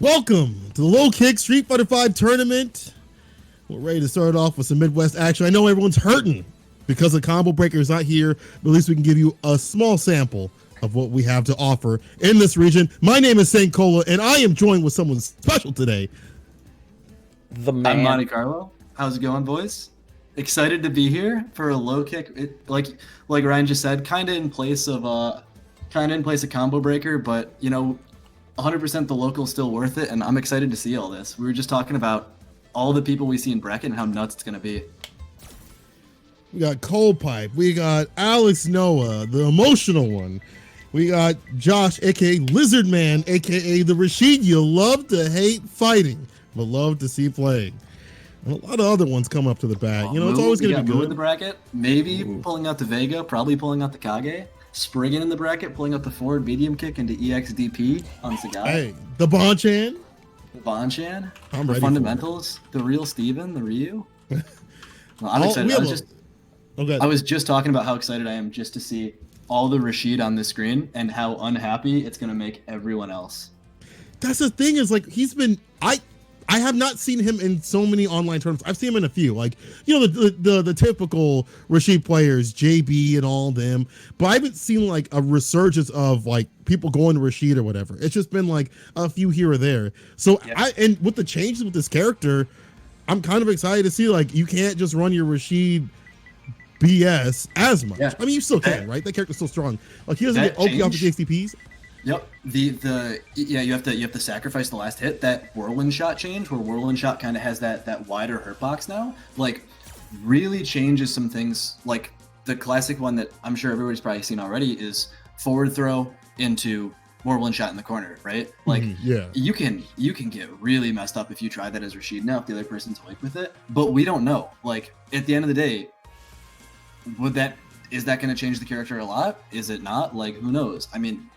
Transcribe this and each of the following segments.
Welcome to the Low Kick Street Fighter 5 tournament. We're ready to start off with some Midwest action. I know everyone's hurting because the Combo Breaker is not here, but at least we can give you a small sample of what we have to offer in this region. My name is St. Cola, and I am joined with someone special today. The man. I'm Monte Carlo. How's it going, boys? Excited to be here for a low kick. Like Ryan just said, kind of in place of Combo Breaker, but you know, 100% the local is still worth it, and I'm excited to see all this. We were just talking about all the people we see in bracket and how nuts it's gonna be. We got Cold Pipe. We got Alex Noah, the emotional one. We got Josh, aka Lizard Man, aka the Rashid you love to hate fighting, but love to see playing. And a lot of other ones come up to the bat. You know, it's always going to be good. In the bracket, maybe pulling out the Vega, probably pulling out the Kage. Spriggan in the bracket, pulling out the forward medium kick into EXDP on Sagai. Hey, the Bonchan. The Bonchan. I'm the ready fundamentals. The real Steven, the Ryu. Well, I'm excited. I was just talking about how excited I am just to see all the Rashid on the screen and how unhappy it's going to make everyone else. That's the thing is, like, he's been... I have not seen him in so many online tournaments. I've seen him in a few, like, you know, the typical Rashid players, JB and all them. But I haven't seen like a resurgence of like people going to Rashid or whatever. It's just been like a few here or there. So yeah. And with the changes with this character, I'm kind of excited to see like you can't just run your Rashid BS as much. Yeah. I mean, you still can, right? That character's still strong. Like he doesn't get OP off the XTPs. Yep. You have to sacrifice the last hit. That whirlwind shot change, where whirlwind shot kind of has that wider hurt box now, like really changes some things. Like the classic one that I'm sure everybody's probably seen already is forward throw into whirlwind shot in the corner, right? Like you can get really messed up if you try that as Rashid now if the other person's awake with it. But we don't know. Like at the end of the day, is that going to change the character a lot? Is it not? Like who knows? I mean,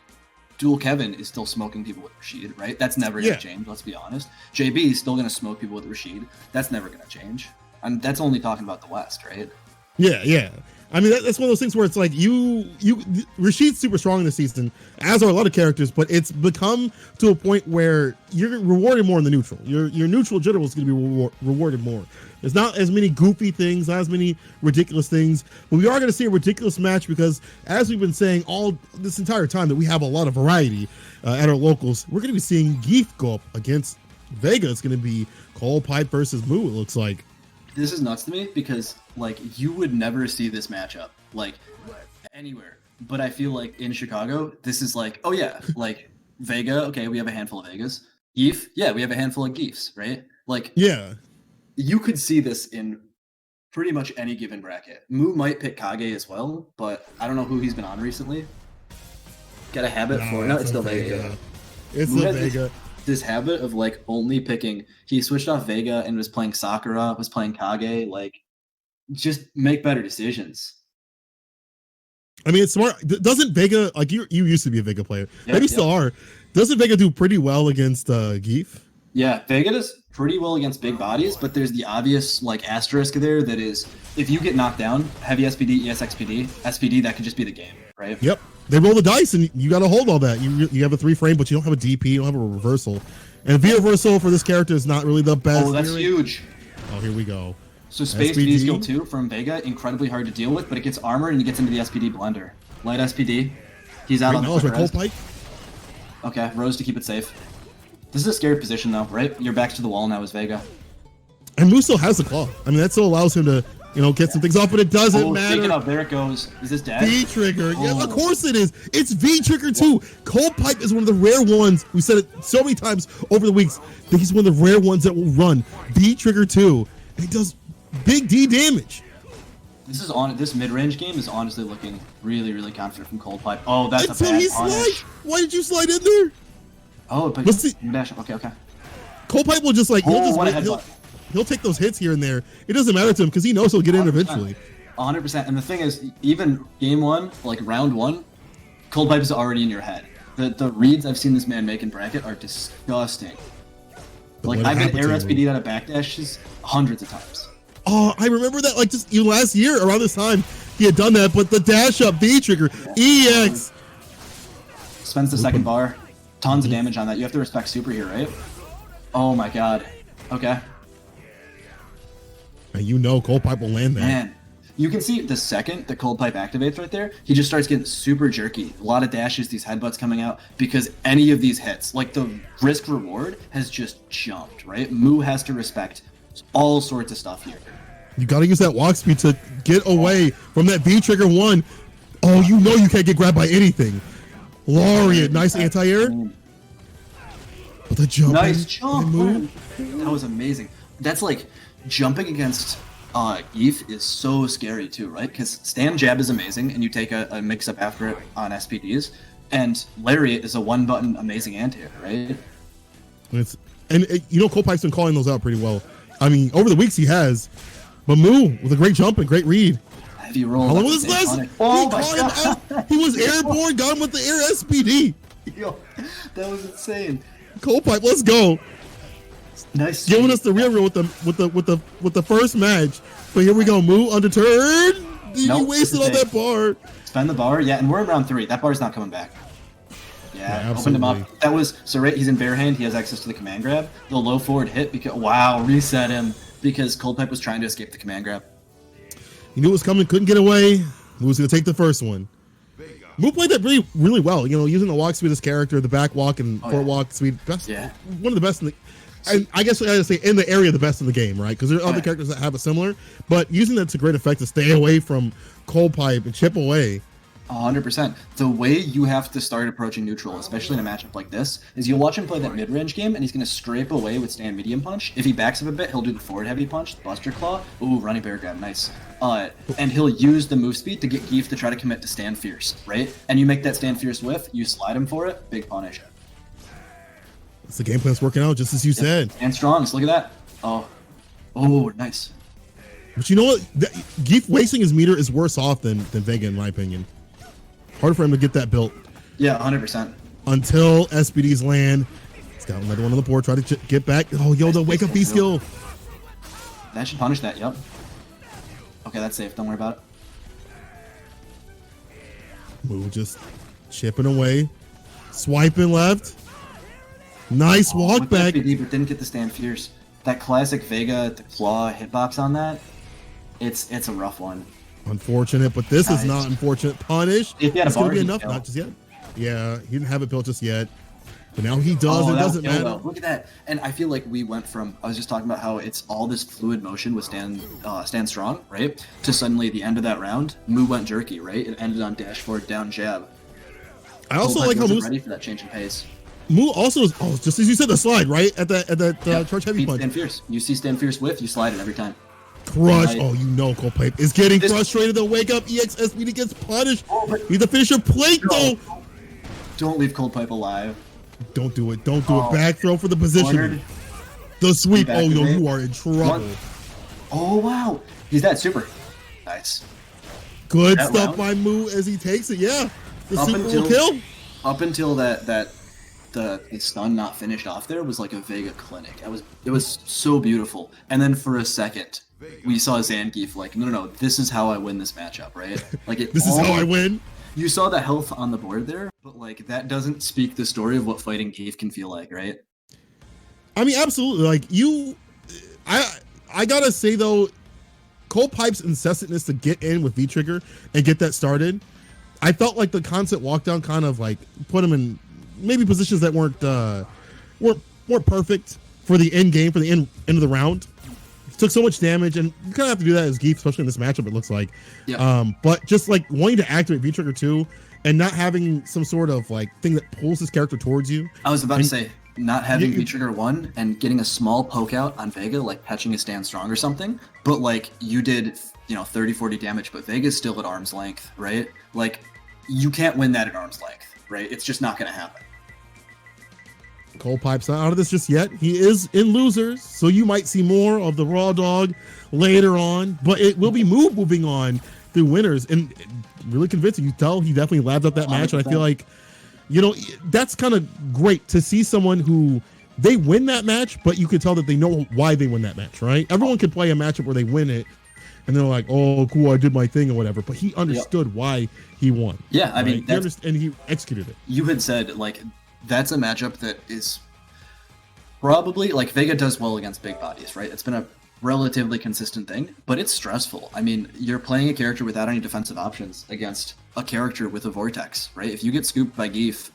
Dual Kevin is still smoking people with Rashid, right? That's never going to change, let's be honest. JB is still going to smoke people with Rashid. That's never going to change. And that's only talking about the West, right? Yeah. I mean, that's one of those things where it's like Rashid's super strong this season, as are a lot of characters, but it's become to a point where you're rewarded more in the neutral. Your neutral general is going to be rewarded more. There's not as many goofy things, not as many ridiculous things, but we are going to see a ridiculous match because, as we've been saying all this entire time, that we have a lot of variety at our locals. We're going to be seeing Geef go up against Vega. It's going to be Cold Pipe versus Moo, it looks like. This is nuts to me because, like, you would never see this matchup, like, anywhere. But I feel like in Chicago, this is like, oh yeah, like, Vega, okay, we have a handful of Vegas. Geef, yeah, we have a handful of Geefs, right? Like, yeah. You could see this in pretty much any given bracket. Moo might pick Kage as well, but I don't know who he's been on recently. Got a habit for it. No, it's still Vega. It's still Vega. This habit of like only picking. He switched off Vega and was playing Sakura, was playing Kage. Like, just make better decisions. I mean, it's smart. Doesn't Vega, like you used to be a Vega player? Maybe still are. Doesn't Vega do pretty well against Geef? Yeah, Vega does pretty well against big bodies, but there's the obvious like asterisk there that is if you get knocked down, heavy SPD, SPD, that could just be the game, right? Yep. They roll the dice and you got to hold all that. You have a 3-frame, but you don't have a DP, you don't have a reversal. And V reversal for this character is not really the best. Oh, that's huge. Oh, here we go. So Space SPD skill 2 from Vega, incredibly hard to deal with, but it gets armor and he gets into the SPD blender. Light SPD. He's out on the Cold Pipe. Okay, Rose to keep it safe. This is a scary position though, right? Your back's to the wall now as Vega. And Moo still has the claw. I mean, that still allows him to, you know, get some things off, but it doesn't matter. Speaking of, there it goes. Is this dead? V-Trigger. Yeah, of course it is. It's V-Trigger too. Cold Pipe is one of the rare ones. We said it so many times over the weeks that he's one of the rare ones that will run V-Trigger too. And he does big D damage. This mid-range game is honestly looking really, really confident from Cold Pipe. Oh, that's a bad punish. Why did you slide in there? Oh, but dash. Okay. Cold Pipe will just like he'll take those hits here and there. It doesn't matter to him because he knows he'll get in eventually. 100%. And the thing is, even game one, like round one, Cold Pipe is already in your head. The reads I've seen this man make in bracket are disgusting. Like I've been air SPD out of backdashes hundreds of times. Oh, I remember that like just even last year around this time he had done that, but the dash up V trigger EX spends the second bar. Tons of damage on that. You have to respect super here, right? Oh my god. Okay. And you know Cold Pipe will land that. Man, you can see the second the Cold Pipe activates right there, he just starts getting super jerky. A lot of dashes, these headbutts coming out, because any of these hits, like the risk reward has just jumped, right? Moo has to respect all sorts of stuff here. You got to use that walk speed to get away from that V trigger one. Oh, you know you can't get grabbed by anything. Laureate, nice anti-air. But the jump. Nice jump, man. That was amazing. That's like jumping against Eve is so scary too, right? Because stand jab is amazing, and you take a mix up after it on SPDs, and Lariat is a one button amazing anti-air, right? You know Cold Pipe's been calling those out pretty well. I mean, over the weeks he has. But Moo with a great jump and great read. Heavy roll. How long was this last? Oh my god! He was airborne, got him with the air SPD. Yo, that was insane. Cold Pipe, let's go. Nice. Giving us the real with the first match. But here we go, Moo undeterred. You wasted all that bar. Spend the bar, yeah, and we're in round 3. That bar's not coming back. Yeah, opened him up. That was so right. He's in bare hand. He has access to the command grab. The low forward hit because reset him because Cold Pipe was trying to escape the command grab. He knew it was coming, couldn't get away. Moo was gonna take the first one. Moo played that really well. You know, using the walk speed as character, the back walk and forward walk speed. Best, one of the best in the. And I guess I gotta say in the area the best in the game, right? Because there are other characters that have a similar, but using that to great effect to stay away from Cold Pipe and chip away. 100%. The way you have to start approaching neutral, especially in a matchup like this, is you'll watch him play that mid-range game, and he's going to scrape away with stand medium punch. If he backs up a bit, he'll do the forward heavy punch, the buster claw. Ooh, running bear grab, nice. And he'll use the move speed to get Geef to try to commit to stand fierce, right? And you make that stand fierce whiff, you slide him for it, big punish. The game plan's working out just as you said. And strong, look at that. Oh, nice. But you know what? Geef wasting his meter is worse off than Vega, in my opinion. Hard for him to get that built. Yeah, 100%. Until SPDs land. He's got another one on the board. Try to get back. Oh, yo, the wake up B skill. That should punish that, yep. Okay, that's safe. Don't worry about it. Moo just chipping away. Swiping left. Nice walk back. SPD, but didn't get the stand fierce. That classic Vega, the claw hitbox on that, it's a rough one. Unfortunate, but this is not unfortunate. Punish. If he had a bar, gonna be enough, not just yet. Yeah, he didn't have it built just yet. But now he does. It doesn't matter. Though. Look at that. And I feel like we went from, I was just talking about how it's all this fluid motion with stand strong, right? To suddenly the end of that round, Moo went jerky, right? It ended on dash forward down jab. I also like how Moo's ready for that change in pace. Moo also is, just as you said, the slide, right? At that charge heavy punch. Stand fierce. You see stand fierce whiff, you slide it every time. Crush. Oh, you know Cold Pipe is getting frustrated. The wake up EXSPD gets punished. He's the finisher plate though. Don't leave Cold Pipe alive. Don't do it. Don't do it. Back throw for the position. The sweep. Oh, no, you are in trouble. Oh, wow. He's that super. Nice. Good stuff by Moo as he takes it. Yeah. The super will kill. Up until the stun not finished off there was like a Vega clinic. It was so beautiful. And then for a second, we saw Zangief like, no, this is how I win this matchup, right? Like this is how I win. You saw the health on the board there, but like that doesn't speak the story of what fighting Geef can feel like, right? I mean, absolutely. Like I gotta say though, Cold Pipe's incessantness to get in with V Trigger and get that started, I felt like the constant walkdown kind of like put him in maybe positions that weren't perfect for the end game, for the end of the round. He took so much damage, and you kind of have to do that as Geef, especially in this matchup, it looks like. Yep. But just like wanting to activate V-Trigger 2 and not having some sort of like thing that pulls his character towards you. I was about to say, not having V-Trigger 1 and getting a small poke out on Vega, like patching his stand strong or something, but like you did, 30, 40 damage, but Vega's still at arm's length, right? Like, you can't win that at arm's length, right? It's just not going to happen. Cold Pipe's not out of this just yet. He is in losers, so you might see more of the Raw Dog later on, but it will be moving on through winners, and really convincing. You tell he definitely lapped up that match, and I feel like, that's kind of great to see someone who they win that match, but you can tell that they know why they win that match, right? Everyone can play a matchup where they win it, and they're like, oh, cool, I did my thing or whatever, but he understood why he won. Yeah, I mean, and he executed it. You had said, like, that's a matchup that is, probably like Vega does well against big bodies, right? It's been a relatively consistent thing, but it's stressful. I mean, you're playing a character without any defensive options against a character with a vortex, right? If you get scooped by Geef,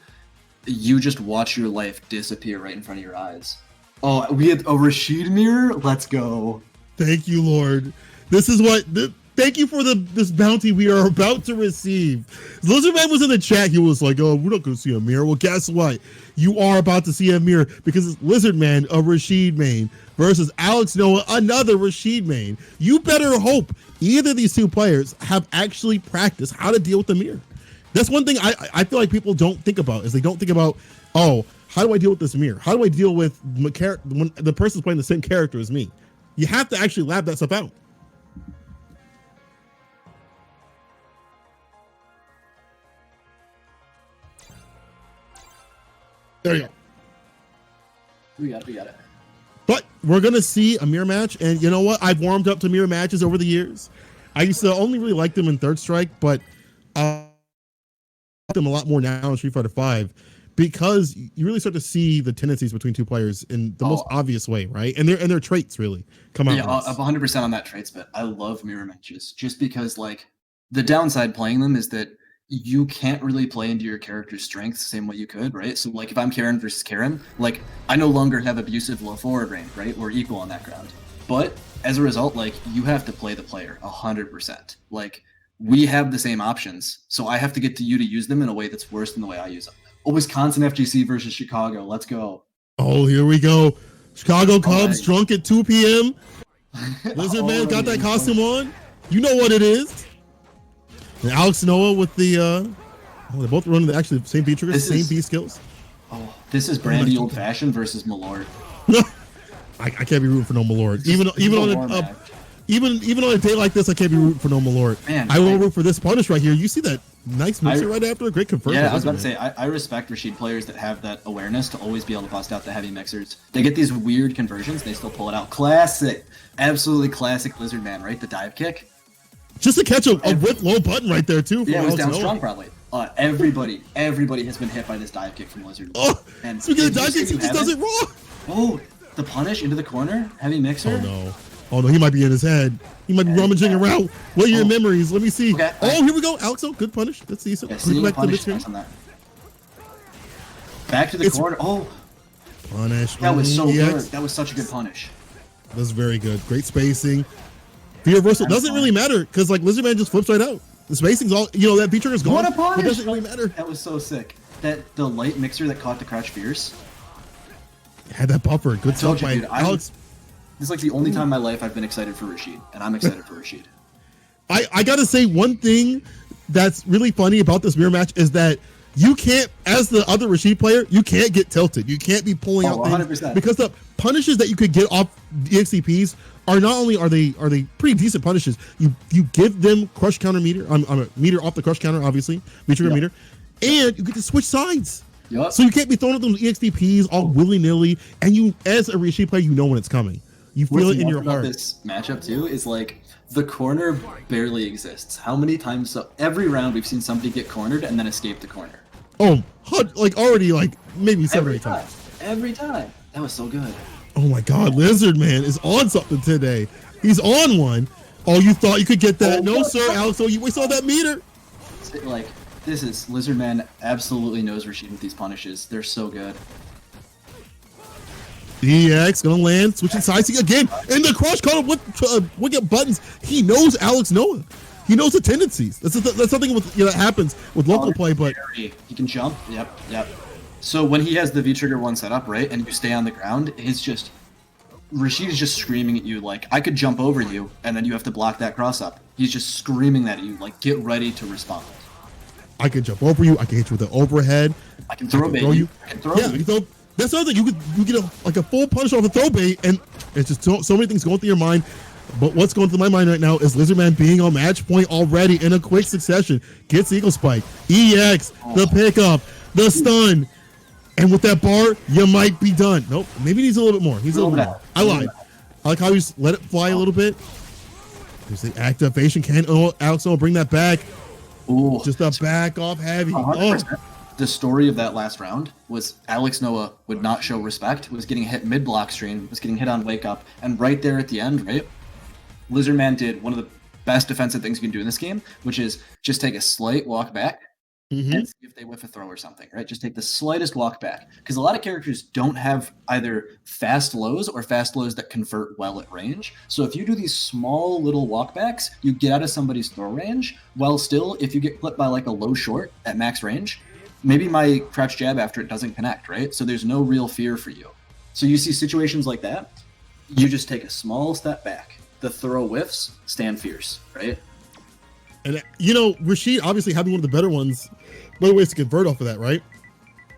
you just watch your life disappear right in front of your eyes. Oh, we had a Rashid mirror. Let's go. Thank you, Lord. This is what. Thank you for this bounty we are about to receive. Lizardman was in the chat. He was like, "Oh, we're not going to see a mirror." Well, guess what? You are about to see a mirror because it's Lizardman, a Rashid main, versus Alex Noah, another Rashid main. You better hope either of these two players have actually practiced how to deal with the mirror. That's one thing I feel like people don't think about is they don't think about, oh, how do I deal with this mirror? How do I deal with when the person's playing the same character as me? You have to actually lab that stuff out. There you go. We got it. But we're going to see a mirror match. And you know what? I've warmed up to mirror matches over the years. I used to only really like them in Third Strike, but I like them a lot more now in Street Fighter V because you really start to see the tendencies between two players in the most obvious way, right? And their traits really come out. Yeah, I'm 100% on that traits, but I love mirror matches just because, like, the downside playing them is that you can't really play into your character's strengths the same way you could, right? So, like, if I'm Karen versus Karen, like, I no longer have abusive low forward range, right? We're equal on that ground. But as a result, like, you have to play the player 100%. Like, we have the same options, so I have to get to you to use them in a way that's worse than the way I use them. Oh, Wisconsin FGC versus Chicago. Let's go. Oh, here we go. Chicago Cubs drunk at 2 p.m. Lizardman got that costume on. You know what it is. And Alex Noah with the they both running the actually same feature, same B skills. Oh, this is Brandy Old Fashioned versus Malord. I can't be rooting for no Malord. Even on a day like this, I can't be rooting for no Malord. Man, I will root for this punish right here. You see that nice mixer right after a great conversion. Yeah, I was about to say I respect Rashid players that have that awareness to always be able to bust out the heavy mixers. They get these weird conversions, they still pull it out. Classic, absolutely classic Lizardman, right? The dive kick. Just to catch a whip low button right there too. Yeah, it was down strong probably. Everybody has been hit by this dive kick from Lizard. Oh, and speaking of dive kicks, he just does it wrong. Oh, the punish into the corner, heavy mixer. Oh no, he might be in his head. He might be rummaging around. What are your memories? Let me see. Okay, here we go. Alexo, good punish. That's decent. Yeah, back to the mid-screen. Back to the corner. Oh, punish. That was so good. That was such a good punish. That's very good. Great spacing. The reversal doesn't really matter because like Lizardman just flips right out. The spacing's all that feature is gone. What a punish! It doesn't really matter. That was so sick. That the light mixer that caught the crouch fierce. Had that buffer. Good stuff by Alex. This is like the only time in my life I've been excited for Rashid, and I'm excited for Rashid. I gotta say one thing that's really funny about this mirror match is that you can't, as the other Rashid player, you can't get tilted. You can't be pulling out 100%. things because the punishes that you could get off the XCPs are not only are they pretty decent punishes. You give them crush counter meter on a meter off the crush counter, obviously meter meter, and you get to switch sides. Yep. So you can't be throwing at those EXPs all willy nilly, and you, as a Rashid player, you know when it's coming. You feel it in your heart. This matchup too is like the corner barely exists. How many times? Every round we've seen somebody get cornered and then escape the corner. Oh, like already like maybe 7 or 8 times. Every time. That was so good. Oh my God, Lizardman is on something today. He's on one. Oh, you thought you could get that? No, sir, Alex. Oh, we saw that meter. Like this is Lizardman absolutely knows Rashid with these punishes. They're so good. EX gonna land, switching sides again, and the crush caught him with wicket buttons. He knows Alex Noah. He knows the tendencies. That's something with that happens with local play, but he can jump. Yep. So when he has the V trigger one set up, right, and you stay on the ground, it's just Rashid is just screaming at you like, I could jump over you, and then you have to block that cross up. He's just screaming that at you like, get ready to respond. I can jump over you. I can hit you with the overhead. I can throw bait. You can throw. That's the other thing. You get a full punish off the throw bait, and it's just so many things going through your mind. But what's going through my mind right now is Lizardman being on match point already in a quick succession. Gets Eagle Spike, EX, the pickup, the stun, and with that bar, you might be done. Nope, maybe he needs a little bit more. He's a little bit more. I lied. I like how you just let it fly a little bit. There's the activation. Can Alex Noah bring that back? Ooh. Just a back off heavy. 100%. the story of that last round was Alex Noah would not show respect, was getting hit mid-block stream, was getting hit on wake up, and right there at the end, right, Lizardman did one of the best defensive things you can do in this game, which is just take a slight walk back and see if they whiff a throw or something, right? Just take the slightest walk back. Because a lot of characters don't have either fast lows or fast lows that convert well at range. So if you do these small little walkbacks, you get out of somebody's throw range, while still, if you get clipped by like a low short at max range, maybe my crouch jab after it doesn't connect, right? So there's no real fear for you. So you see situations like that, you just take a small step back. The throw whiffs, stand fierce, right? And you know, Rashid obviously having one of the better ones, better ways to convert off of that, right?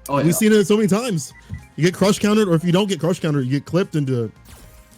Oh, yeah. We've seen it so many times. You get crush countered, or if you don't get crush countered, you get clipped into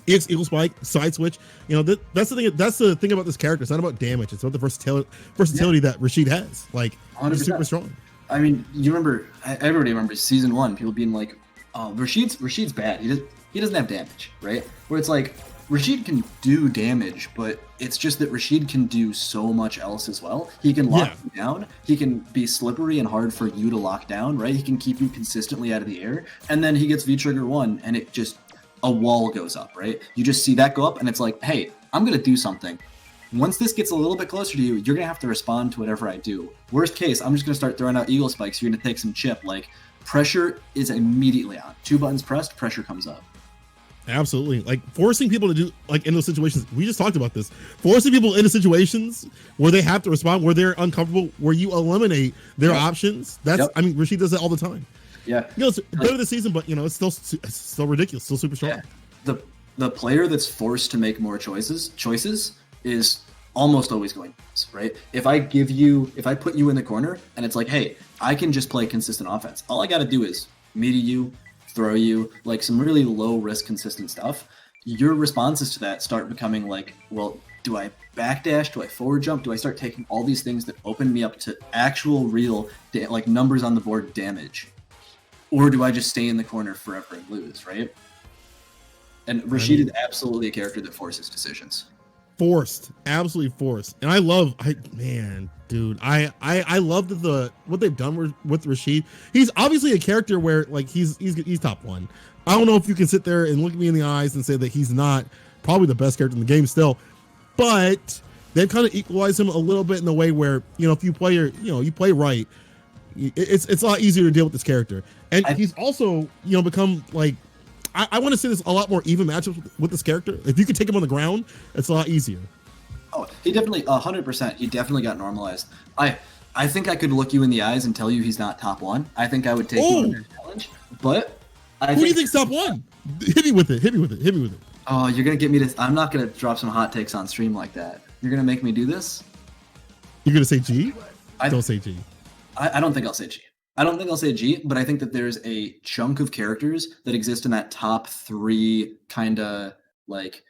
EX Eagle Spike, side switch. You know, that's the thing. That's the thing about this character. It's not about damage. It's about the versatility that Rashid has. Like, he's super strong. I mean, you remember? Everybody remembers season 1. People being like, "Oh, Rashid's bad. He doesn't have damage, right?" Where it's like, Rashid can do damage, but it's just that Rashid can do so much else as well. He can lock you down. He can be slippery and hard for you to lock down, right? He can keep you consistently out of the air. And then he gets V-Trigger 1, and it just, a wall goes up, right? You just see that go up, and it's like, hey, I'm going to do something. Once this gets a little bit closer to you, you're going to have to respond to whatever I do. Worst case, I'm just going to start throwing out Eagle Spikes. You're going to take some chip. Like, pressure is immediately on. 2 buttons pressed, pressure comes up. Absolutely. Like, forcing people to do, like, in those situations, we just talked about this, forcing people into situations where they have to respond, where they're uncomfortable, where you eliminate their options. That's I mean, Rashid does that all the time. Yeah, you know, it's better this season, but you know, it's still ridiculous, still super strong. Yeah. The player that's forced to make more choices is almost always going to lose, right? If I put you in the corner and it's like, hey, I can just play consistent offense. All I got to do is meet you, throw you, like some really low risk consistent stuff. Your responses to that start becoming like, well, do I backdash? Do I forward jump? Do I start taking all these things that open me up to actual real like numbers on the board damage? Or do I just stay in the corner forever and lose, right? And Rashid is absolutely a character that forces decisions. Absolutely forced. And I love what they've done with Rashid. He's obviously a character where like he's top 1. I don't know if you can sit there and look at me in the eyes and say that he's not probably the best character in the game still, but they've kind of equalized him a little bit in the way where, you know, if you play you play right, it's a lot easier to deal with this character. And he's also, you know, become like, I want to see this a lot more even matchups with this character. If you could take him on the ground, it's a lot easier. Oh, he definitely 100%. He definitely got normalized. I think I could look you in the eyes and tell you he's not top 1. I think I would take him on that challenge. But who do you think's top 1? Hit me with it. Oh, you're gonna get me to. I'm not gonna drop some hot takes on stream like that. You're gonna make me do this. You're gonna say G? Don't say G. I don't think I'll say G. I don't think I'll say G, but I think that there's a chunk of characters that exist in that top 3 kind of like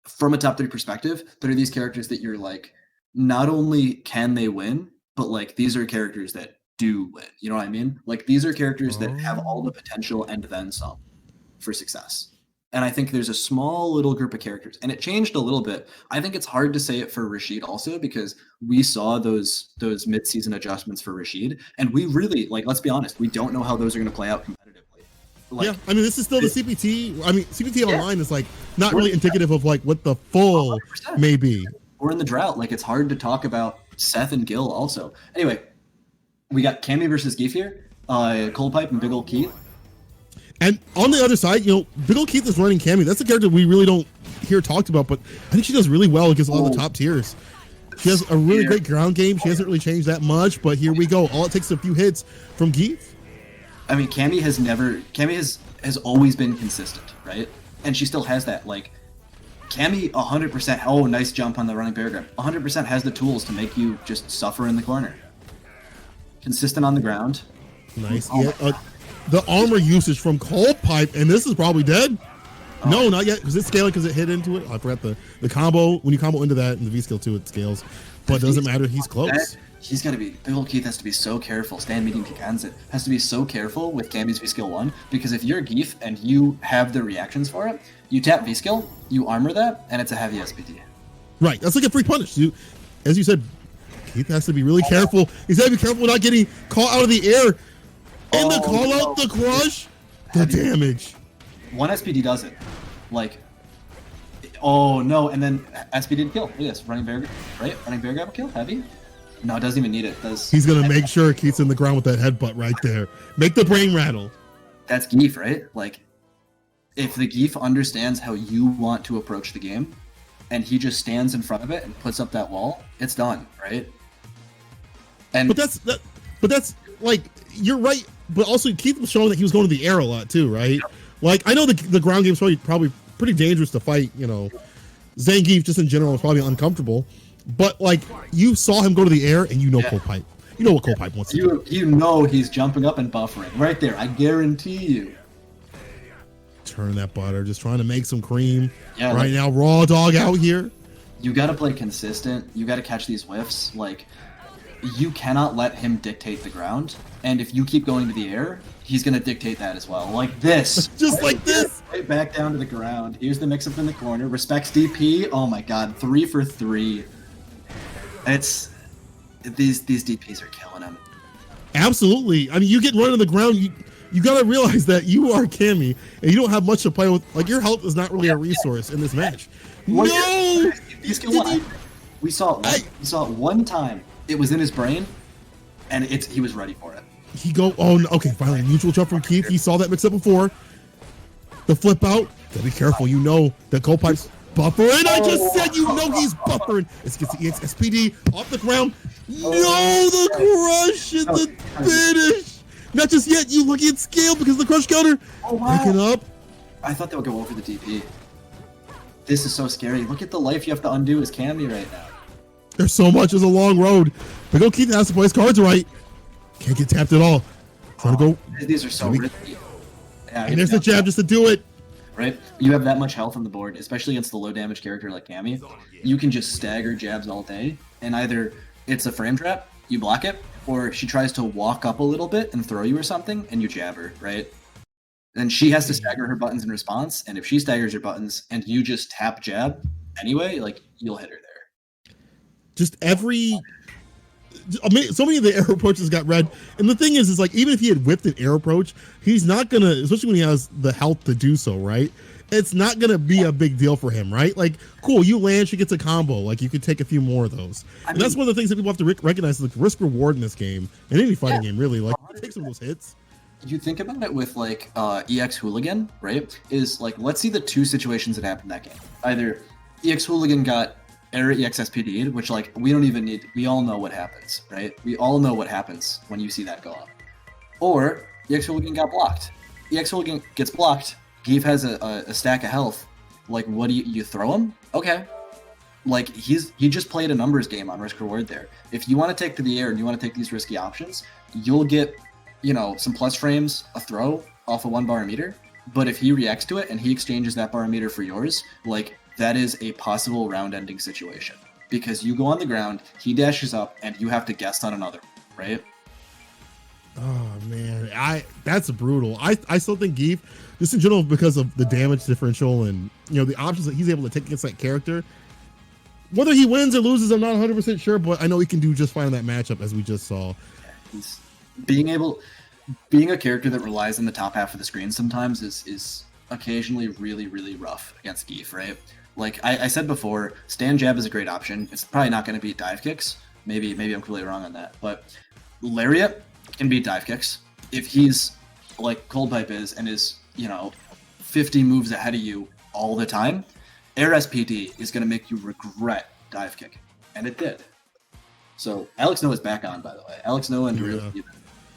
from a top 3 perspective that are these characters that you're like, not only can they win, but like these are characters that do win. You know what I mean? Like these are characters that have all the potential and then some for success. And I think there's a small little group of characters, and it changed a little bit. I think it's hard to say it for Rashid also because we saw those mid-season adjustments for Rashid, and we really, like, let's be honest, we don't know how those are going to play out competitively. Like, yeah, I mean, this is still the CPT. I mean, CPT online is like not really indicative of like what the full 100%. May be. We're in the drought. Like, it's hard to talk about Seth and Gil also. Anyway, we got Cammy versus Geef here, Cold Pipe and Big Ol' Keith. And on the other side, you know, Big Ol' Keith is running Cammy. That's a character we really don't hear talked about, but I think she does really well against a lot of the top tiers. She has a really great ground game. She hasn't really changed that much, but here we go. All it takes is a few hits from Geef. I mean, Cammy has always been consistent, right? And she still has that. Like, Cammy 100%, oh, nice jump on the running bear grab. 100% has the tools to make you just suffer in the corner. Consistent on the ground. Nice. The armor usage from Cold Pipe, and this is probably dead. Oh. No, not yet, because it's scaling because it hit into it. I forgot the combo. When you combo into that in the V skill too, it scales. But it doesn't matter. He's close. He's got to be. Big Ol' Keith has to be so careful. Stand meeting Pikanzit has to be so careful with Cammy's V skill 1 because if you're Geef and you have the reactions for it, you tap V skill, you armor that, and it's a heavy SPT. Right. That's like a free punish. As you said, Keith has to be really careful. He's got to be careful not getting caught out of the air. And the call out, the crush, the damage. One SPD does it. Like, oh no, and then SPD did kill. Look at this, running bear, right? Running bear grab a kill, heavy? No, it doesn't even need it. He's going to make sure Keith's in the ground with that headbutt right there. Make the brain rattle. That's Geef, right? Like, if the Geef understands how you want to approach the game, and he just stands in front of it and puts up that wall, it's done, right? And but that's like, you're right. But also Keith was showing that he was going to the air a lot too, right? Yep. Like, I know the ground game's probably pretty dangerous to fight. You know, Zangief just in general is probably uncomfortable. But like, you saw him go to the air, and you know Cold Pipe. You know what Cold Pipe wants to do. You know he's jumping up and buffering right there. I guarantee you. Turn that butter, just trying to make some cream. Yeah, right now, raw dog out here. You got to play consistent. You got to catch these whiffs. Like, you cannot let him dictate the ground. And if you keep going to the air, he's going to dictate that as well. Like this. Just right like this. Right back down to the ground. Here's the mix-up in the corner. Respects DP. Oh my god. 3 for 3. It's... These DPs are killing him. Absolutely. I mean, you get run on the ground, you got to realize that you are Cammy, and you don't have much to play with. Like, your health is not really a resource in this match. No! We saw it one time. It was in his brain, and he was ready for it. Oh, no, okay, finally, mutual jump from Keith. He saw that mix up before. The flip out. Gotta be careful. You know that Cold Pipe's buffering. I just said you know he's buffering. It's gets the SPD off the ground. No, the crush and the finish. Not just yet. You looking at scale because the crush counter. Oh, wow. Picking up. I thought they would go over the DP. This is so scary. Look at the life you have to undo as Cammy right now. There's so much. It's a long road. But go Keith has to play his cards right. Can't get tapped at all. Trying to go. These are so risky. Yeah, and there's the jab just to do it. Right? You have that much health on the board, especially against the low damage character like Cammy. You can just stagger jabs all day, and either it's a frame trap, you block it, or she tries to walk up a little bit and throw you or something, and you jab her, right? And she has to stagger her buttons in response, and if she staggers her buttons and you just tap jab anyway, like, you'll hit her there. Just so many of the air approaches got read, and the thing is like, even if he had whipped an air approach, he's not gonna, especially when he has the health to do so, right? It's not gonna be a big deal for him, right? Like, cool, you land, she gets a combo, like you could take a few more of those. And that's one of the things that people have to recognize, like risk reward in this game, in any fighting game, really. Like, take some of those hits. You think about it with like EX Hooligan, right? Is like, let's see the two situations that happened in that game. Either EX Hooligan got Error EX SPD'd, which like we all know what happens, right? We all know what happens when you see that go up. Or EX Hooligan got blocked. EX Hooligan gets blocked, Geef has a stack of health. Like, what do you throw him? Okay. Like, he just played a numbers game on risk reward there. If you want to take to the air and you want to take these risky options, you'll get, you know, some plus frames, a throw off a 1 bar meter. But if he reacts to it and he exchanges that bar meter for yours, like, that is a possible round-ending situation. Because you go on the ground, he dashes up, and you have to guess on another, right? Oh, man. That's brutal. I still think Geef, just in general, because of the damage differential and, you know, the options that he's able to take against that character, whether he wins or loses, I'm not 100% sure, but I know he can do just fine in that matchup, as we just saw. He's being a character that relies on the top half of the screen sometimes is occasionally really, really rough against Geef, right? Like I said before, stand jab is a great option. It's probably not going to beat dive kicks. Maybe I'm completely wrong on that. But Lariat can beat dive kicks if he's like Cold Pipe is and is, you know, 50 moves ahead of you all the time. Air SPD is going to make you regret dive kick, and it did. So Alex Noah's back on, by the way. Alex Noah and Real Steven.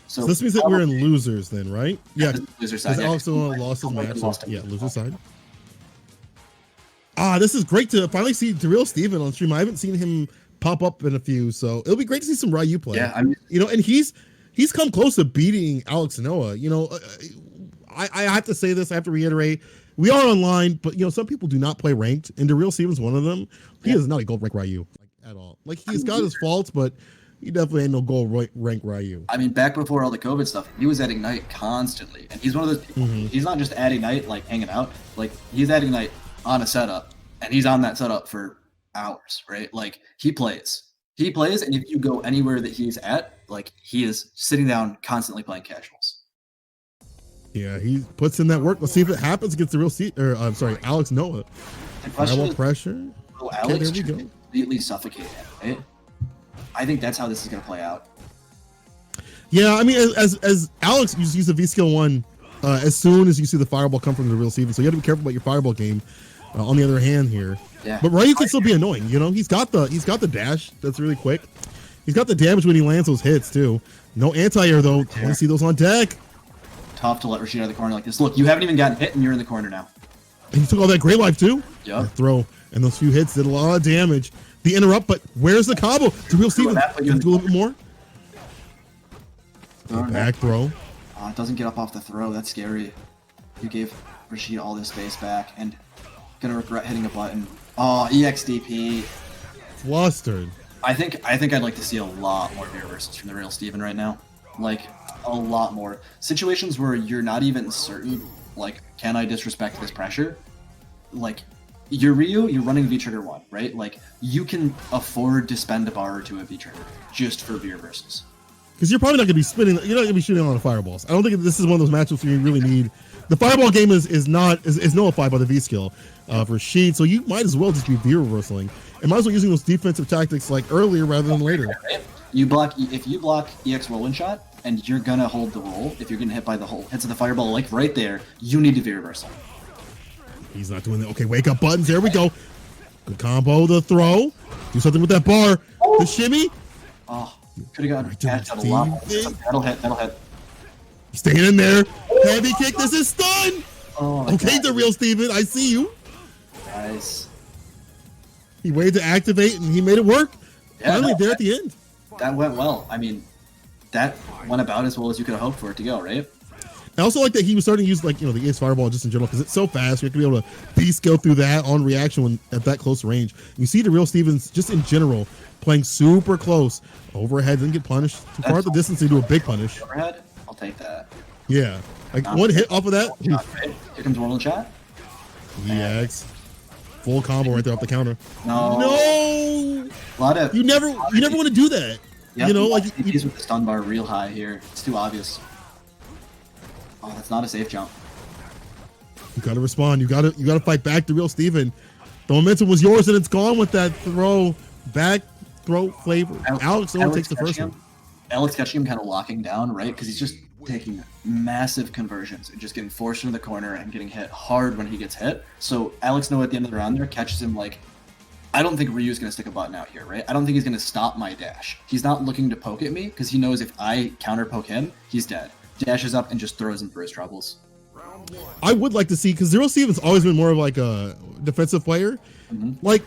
So this means that we're in losers then, right? Yeah, loser side. Alex Noah lost his match. Yeah, loser side. This is great to finally see Real Steven on stream. I haven't seen him pop up in a few, so it'll be great to see some Ryu play. Yeah, you know, and he's come close to beating Alex Noah. You know, I have to say this. I have to reiterate. We are online, but you know, some people do not play ranked, and Real Steven's one of them. He is not a gold rank Ryu at all. Like, he's got his faults, but he definitely ain't no gold rank Ryu. I mean, back before all the COVID stuff, he was at Ignite constantly, and he's one of those people. He's not just at Ignite like hanging out. Like, he's at Ignite on a setup, and he's on that setup for hours, right? Like, he plays. He plays, and if you go anywhere that he's at, like he is sitting down, constantly playing casuals. Yeah, he puts in that work. Let's see if it happens against the real I'm sorry, Alex Noah. Fireball pressure. So Alex okay, there we go. completely suffocate him, right? I think that's how this is going to play out. Yeah, I mean, as Alex used the V skill 1 as soon as you see the fireball come from the real Steven, so you have to be careful about your fireball game. On the other hand, here, yeah. But Ryu can still be annoying. You know, he's got the dash that's really quick. He's got the damage when he lands those hits too. No anti-air though. I want to see those on deck. Tough to let Rashid out of the corner like this. Look, you haven't even gotten hit, and you're in the corner now. And he took all that great life too. Yeah. Throw and those few hits did a lot of damage. The interrupt, but where's the combo? The real Steven. Do a little bit more. Back throw. It doesn't get up off the throw. That's scary. You gave Rashid all this space back, and gonna regret hitting a button. Oh, EXDP. Flustered. I think I'd like to see a lot more mirror versus from the real Steven right now. Like a lot more situations where you're not even certain. Like, can I disrespect this pressure? Like, you're Ryu, you're running V trigger 1, right? Like, you can afford to spend a bar or two of V trigger just for V reversals. Because you're probably not going to be spinning. You're not going to be shooting a lot of fireballs. I don't think this is one of those matchups where you really need. The fireball game is nullified by the V skill for Sheed, so you might as well just be V reversaling. And might as well using those defensive tactics like earlier rather than later. You block if you block EX roll and shot, and you're gonna hold the roll. If you're gonna hit by the whole hits of the fireball, like right there, you need to V reversal. He's not doing that. Okay, wake up buttons. There we go. Good combo. The throw. Do something with that bar. Oh. The shimmy. Oh, could have gotten catched out a lot more. That'll hit. That'll hit. He's staying in there. Heavy kick. This is stun. Oh, okay, the real Steven. I see you. Nice. He waited to activate, and he made it work. Yeah, finally there at the end. That went well. I mean, that went about as well as you could have hoped for it to go, right? I also like that he was starting to use the Ace Fireball just in general because it's so fast. You have to be able to B-skill through that on reaction when at that close range. You see the real Stevens just in general playing super close. Overhead didn't get punished. Too far the distance to do a big punish. Overhead? I'll take that. Yeah. Like one hit off of that. Shot, right? Here comes World Shot. EX. Full combo right there off the counter. No. A lot of you never want to do that. Yep, you know, like he's with the stun bar real high here. It's too obvious. Oh, that's not a safe jump. You gotta respond. You gotta fight back the real Steven. The momentum was yours and it's gone with that back throw flavor. Alex takes the first one. Alex catching him kind of locking down, right? Because he's just taking massive conversions and just getting forced into the corner and getting hit hard when he gets hit. So Alex Noah at the end of the round there catches him like, I don't think Ryu's going to stick a button out here, right? I don't think he's going to stop my dash. He's not looking to poke at me because he knows if I counter poke him, he's dead. Dashes up and just throws him for his troubles. I would like to see, because Zero Steven's always been more of like a defensive player. Mm-hmm. Like,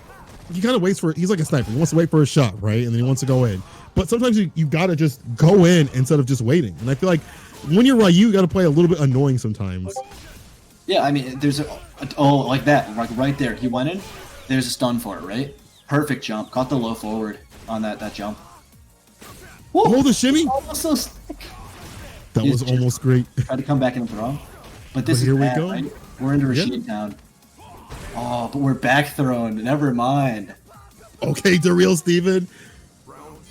he kind of waits for, he's like a sniper. He wants to wait for a shot, right? And then he wants to go in. But sometimes you got to just go in instead of just waiting. And I feel like when you're Ryu, you got to play a little bit annoying sometimes. Yeah, I mean, there's like that, like right there. He went in, there's a stun for it, right? Perfect jump. Caught the low forward on that jump. Whoa. Oh, the shimmy? Almost so sick. That was almost great. Tried to come back and throw. But this is here bad, we go. Right? We're into Rashid town. Oh, but we're back thrown. Never mind. Okay, the real Steven.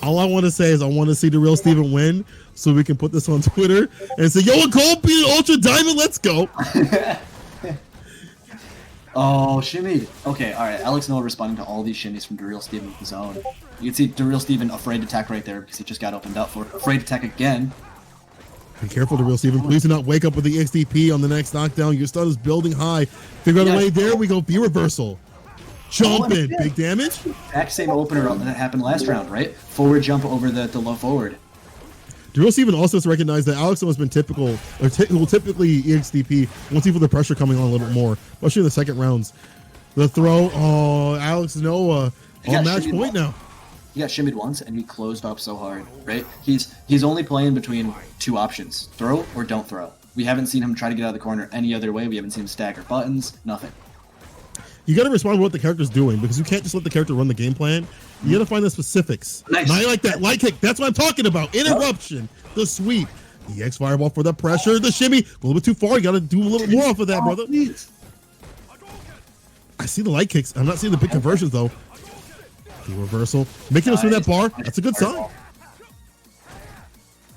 All I want to say is I want to see the real Steven win so we can put this on Twitter and say, yo, a gold beat Ultra Diamond, let's go. Oh, shimmy. Okay, all right. Alex Noah responding to all these shimmies from Daryl Steven with his own. You can see Daryl Steven afraid to attack right there because he just got opened up for it. Afraid to attack again. Be careful, Daryl Steven. Please do not wake up with the XDP on the next knockdown. Your stun is building high. Figure out a way. There we go. B reversal. Jump in. Big damage. Exact same opener that happened last round, right? Forward jump over the low forward. Daryl Steven also has to recognize that Alex has been typically EXDP once he feel the pressure coming on a little bit more, especially in the second rounds. The throw. Oh, Alex Noah on match point now. He got shimmied once and he closed up so hard, right? He's only playing between two options, throw or don't throw. We haven't seen him try to get out of the corner any other way. We haven't seen him stagger buttons, nothing. You got to respond to what the character's doing because you can't just let the character run the game plan. You got to find the specifics. Nice. Now I like that light kick. That's what I'm talking about. Interruption, the sweep, the X fireball for the pressure, the shimmy. A little bit too far. You got to do a little more off of that, brother. I see the light kicks. I'm not seeing the big conversions though. The reversal. Making us win that bar. That's a good sign.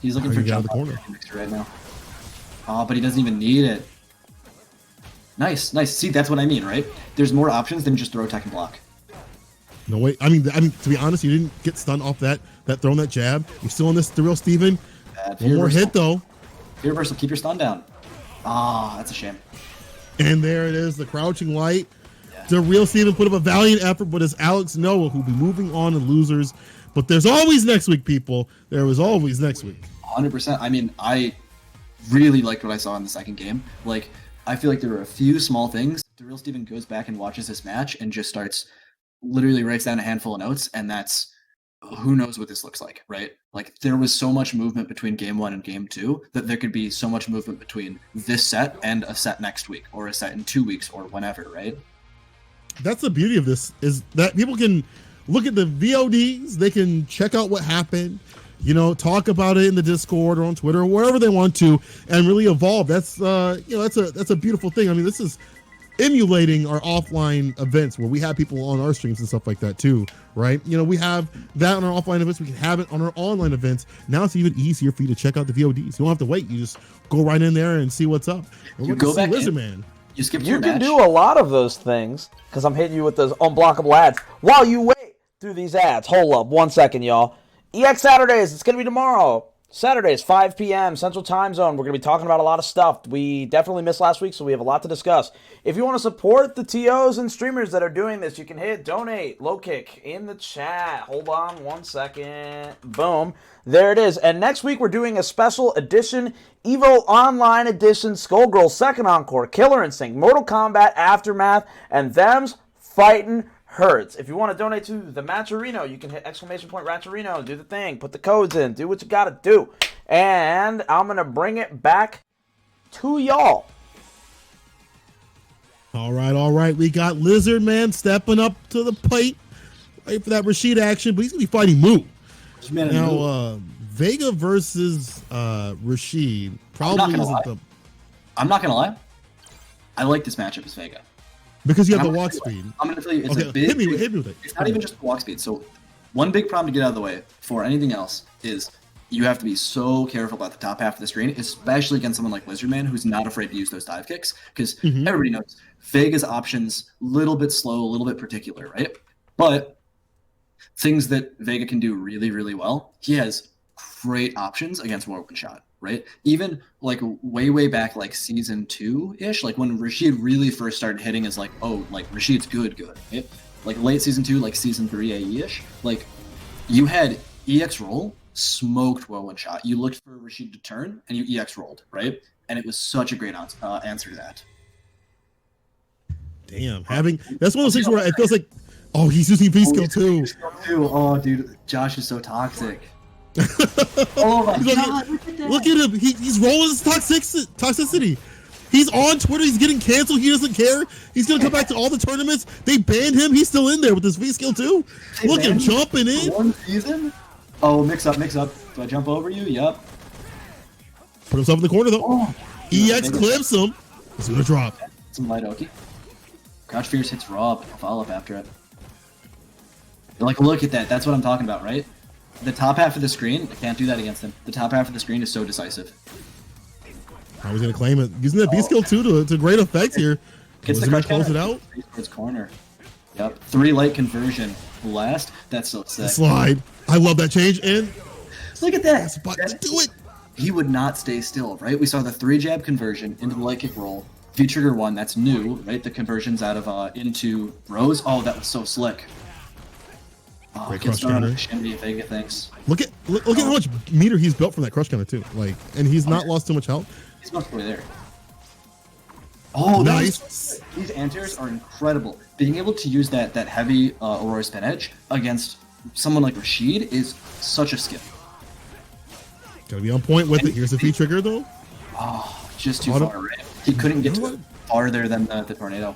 He's looking for jump the corner right now. Oh, but he doesn't even need it. Nice, nice. See, that's what I mean, right? There's more options than just throw, attack, and block. No way. I mean, to be honest, you didn't get stunned off that throwing that jab. You're still on this, the real Steven. One more hit though. Fear reversal, keep your stun down. Ah, that's a shame. And there it is, the crouching light. Yeah. The real Steven put up a valiant effort, but it's Alex Noah who'll be moving on to losers. But there's always next week, people. There was always next week. 100%. I mean, I really liked what I saw in the second game. Like, I feel like there were a few small things. The real Steven goes back and watches this match and just literally writes down a handful of notes, and that's who knows what this looks like, right? Like, there was so much movement between game 1 and game 2 that there could be so much movement between this set and a set next week, or a set in 2 weeks, or whenever, right? That's the beauty of this, is that people can look at the VODs, they can check out what happened, talk about it in the Discord or on Twitter or wherever they want to, and really evolve. That's that's a beautiful thing. I mean, this is emulating our offline events where we have people on our streams and stuff like that too, right? We have that on our offline events. We can have it on our online events. Now it's even easier for you to check out the VODs. You don't have to wait. You just go right in there and see what's up. And you go back Lizard Man. You skip You can do a lot of those things because I'm hitting you with those unblockable ads while you wait through these ads. Hold up 1 second, y'all. EX Saturdays, it's going to be tomorrow. Saturdays, 5 p.m. Central Time Zone. We're going to be talking about a lot of stuff. We definitely missed last week, so we have a lot to discuss. If you want to support the TOs and streamers that are doing this, you can hit donate, low kick in the chat. Hold on 1 second. Boom. There it is. And next week, we're doing a special edition, EVO Online Edition, Skullgirl Second Encore, Killer Instinct, Mortal Kombat Aftermath, and Them's Fightin' Hurts. If you want to donate to the Matcherino, you can hit !Ratcherino, do the thing, put the codes in, do what you gotta do. And I'm gonna bring it back to y'all. All right. We got Lizard Man stepping up to the plate. Wait for that Rashid action, but he's gonna be fighting Moo. Now, Vega versus Rashid probably isn't the. I'm not gonna lie. I like this matchup as Vega. Because you have the walk speed. I'm going to tell you, it's a big... Hit me with it. It's not even just the walk speed. So one big problem to get out of the way before anything else is you have to be so careful about the top half of the screen, especially against someone like Lizard Man, who's not afraid to use those dive kicks. Because everybody knows Vega's options, a little bit slow, a little bit particular, right? But things that Vega can do really, really well, he has great options against Whirlwind Shot. Right? Even like way back, like season 2-ish, like when Rashid really first started hitting as like, oh, like Rashid's good, right? Like late season 2, like season 3 AE-ish, like you had EX roll, smoked Whirlwind Shot. You looked for Rashid to turn and you EX rolled, right? And it was such a great answer to that. Damn, that's one of those things where it feels like, oh, he's using V-Skill too. Oh, dude, Josh is so toxic. Oh my god! Look at him. He's rolling his toxicity. He's on Twitter. He's getting canceled. He doesn't care. He's gonna come back to all the tournaments. They banned him. He's still in there with his V skill too. Look at him jumping in. One season. Oh, mix up. Do I jump over you? Yep. Put himself in the corner though. Oh, EX clips him. He's gonna drop. Some light Oki. Crouch Fierce hits Rob. Follow up after it. Like, look at that. That's what I'm talking about, right? The top half of the screen, I can't do that against him. The top half of the screen is so decisive. I was going to claim it. Using that B-skill too to great effect here. Gets the crush close it out. Towards corner. Yep. 3 light conversion. Last. That's so sick. Slide. I love that change. And look at that. That's about to do it. He would not stay still, right? We saw the 3 jab conversion into the light kick roll. V-trigger 1, that's new, right? The conversions out of into Rose. Oh, that was so slick. Oh, great crush counter. Vega, thanks. Look at how much meter he's built from that crush counter too. Like, and he's not lost too much health. He's not fully there. Oh, nice. These anti-airs are incredible. Being able to use that heavy Aurora spin edge against someone like Rashid is such a skill. Gotta be on point with it. Here's the V trigger though. Oh, just too far, right? He couldn't get to it farther than the tornado.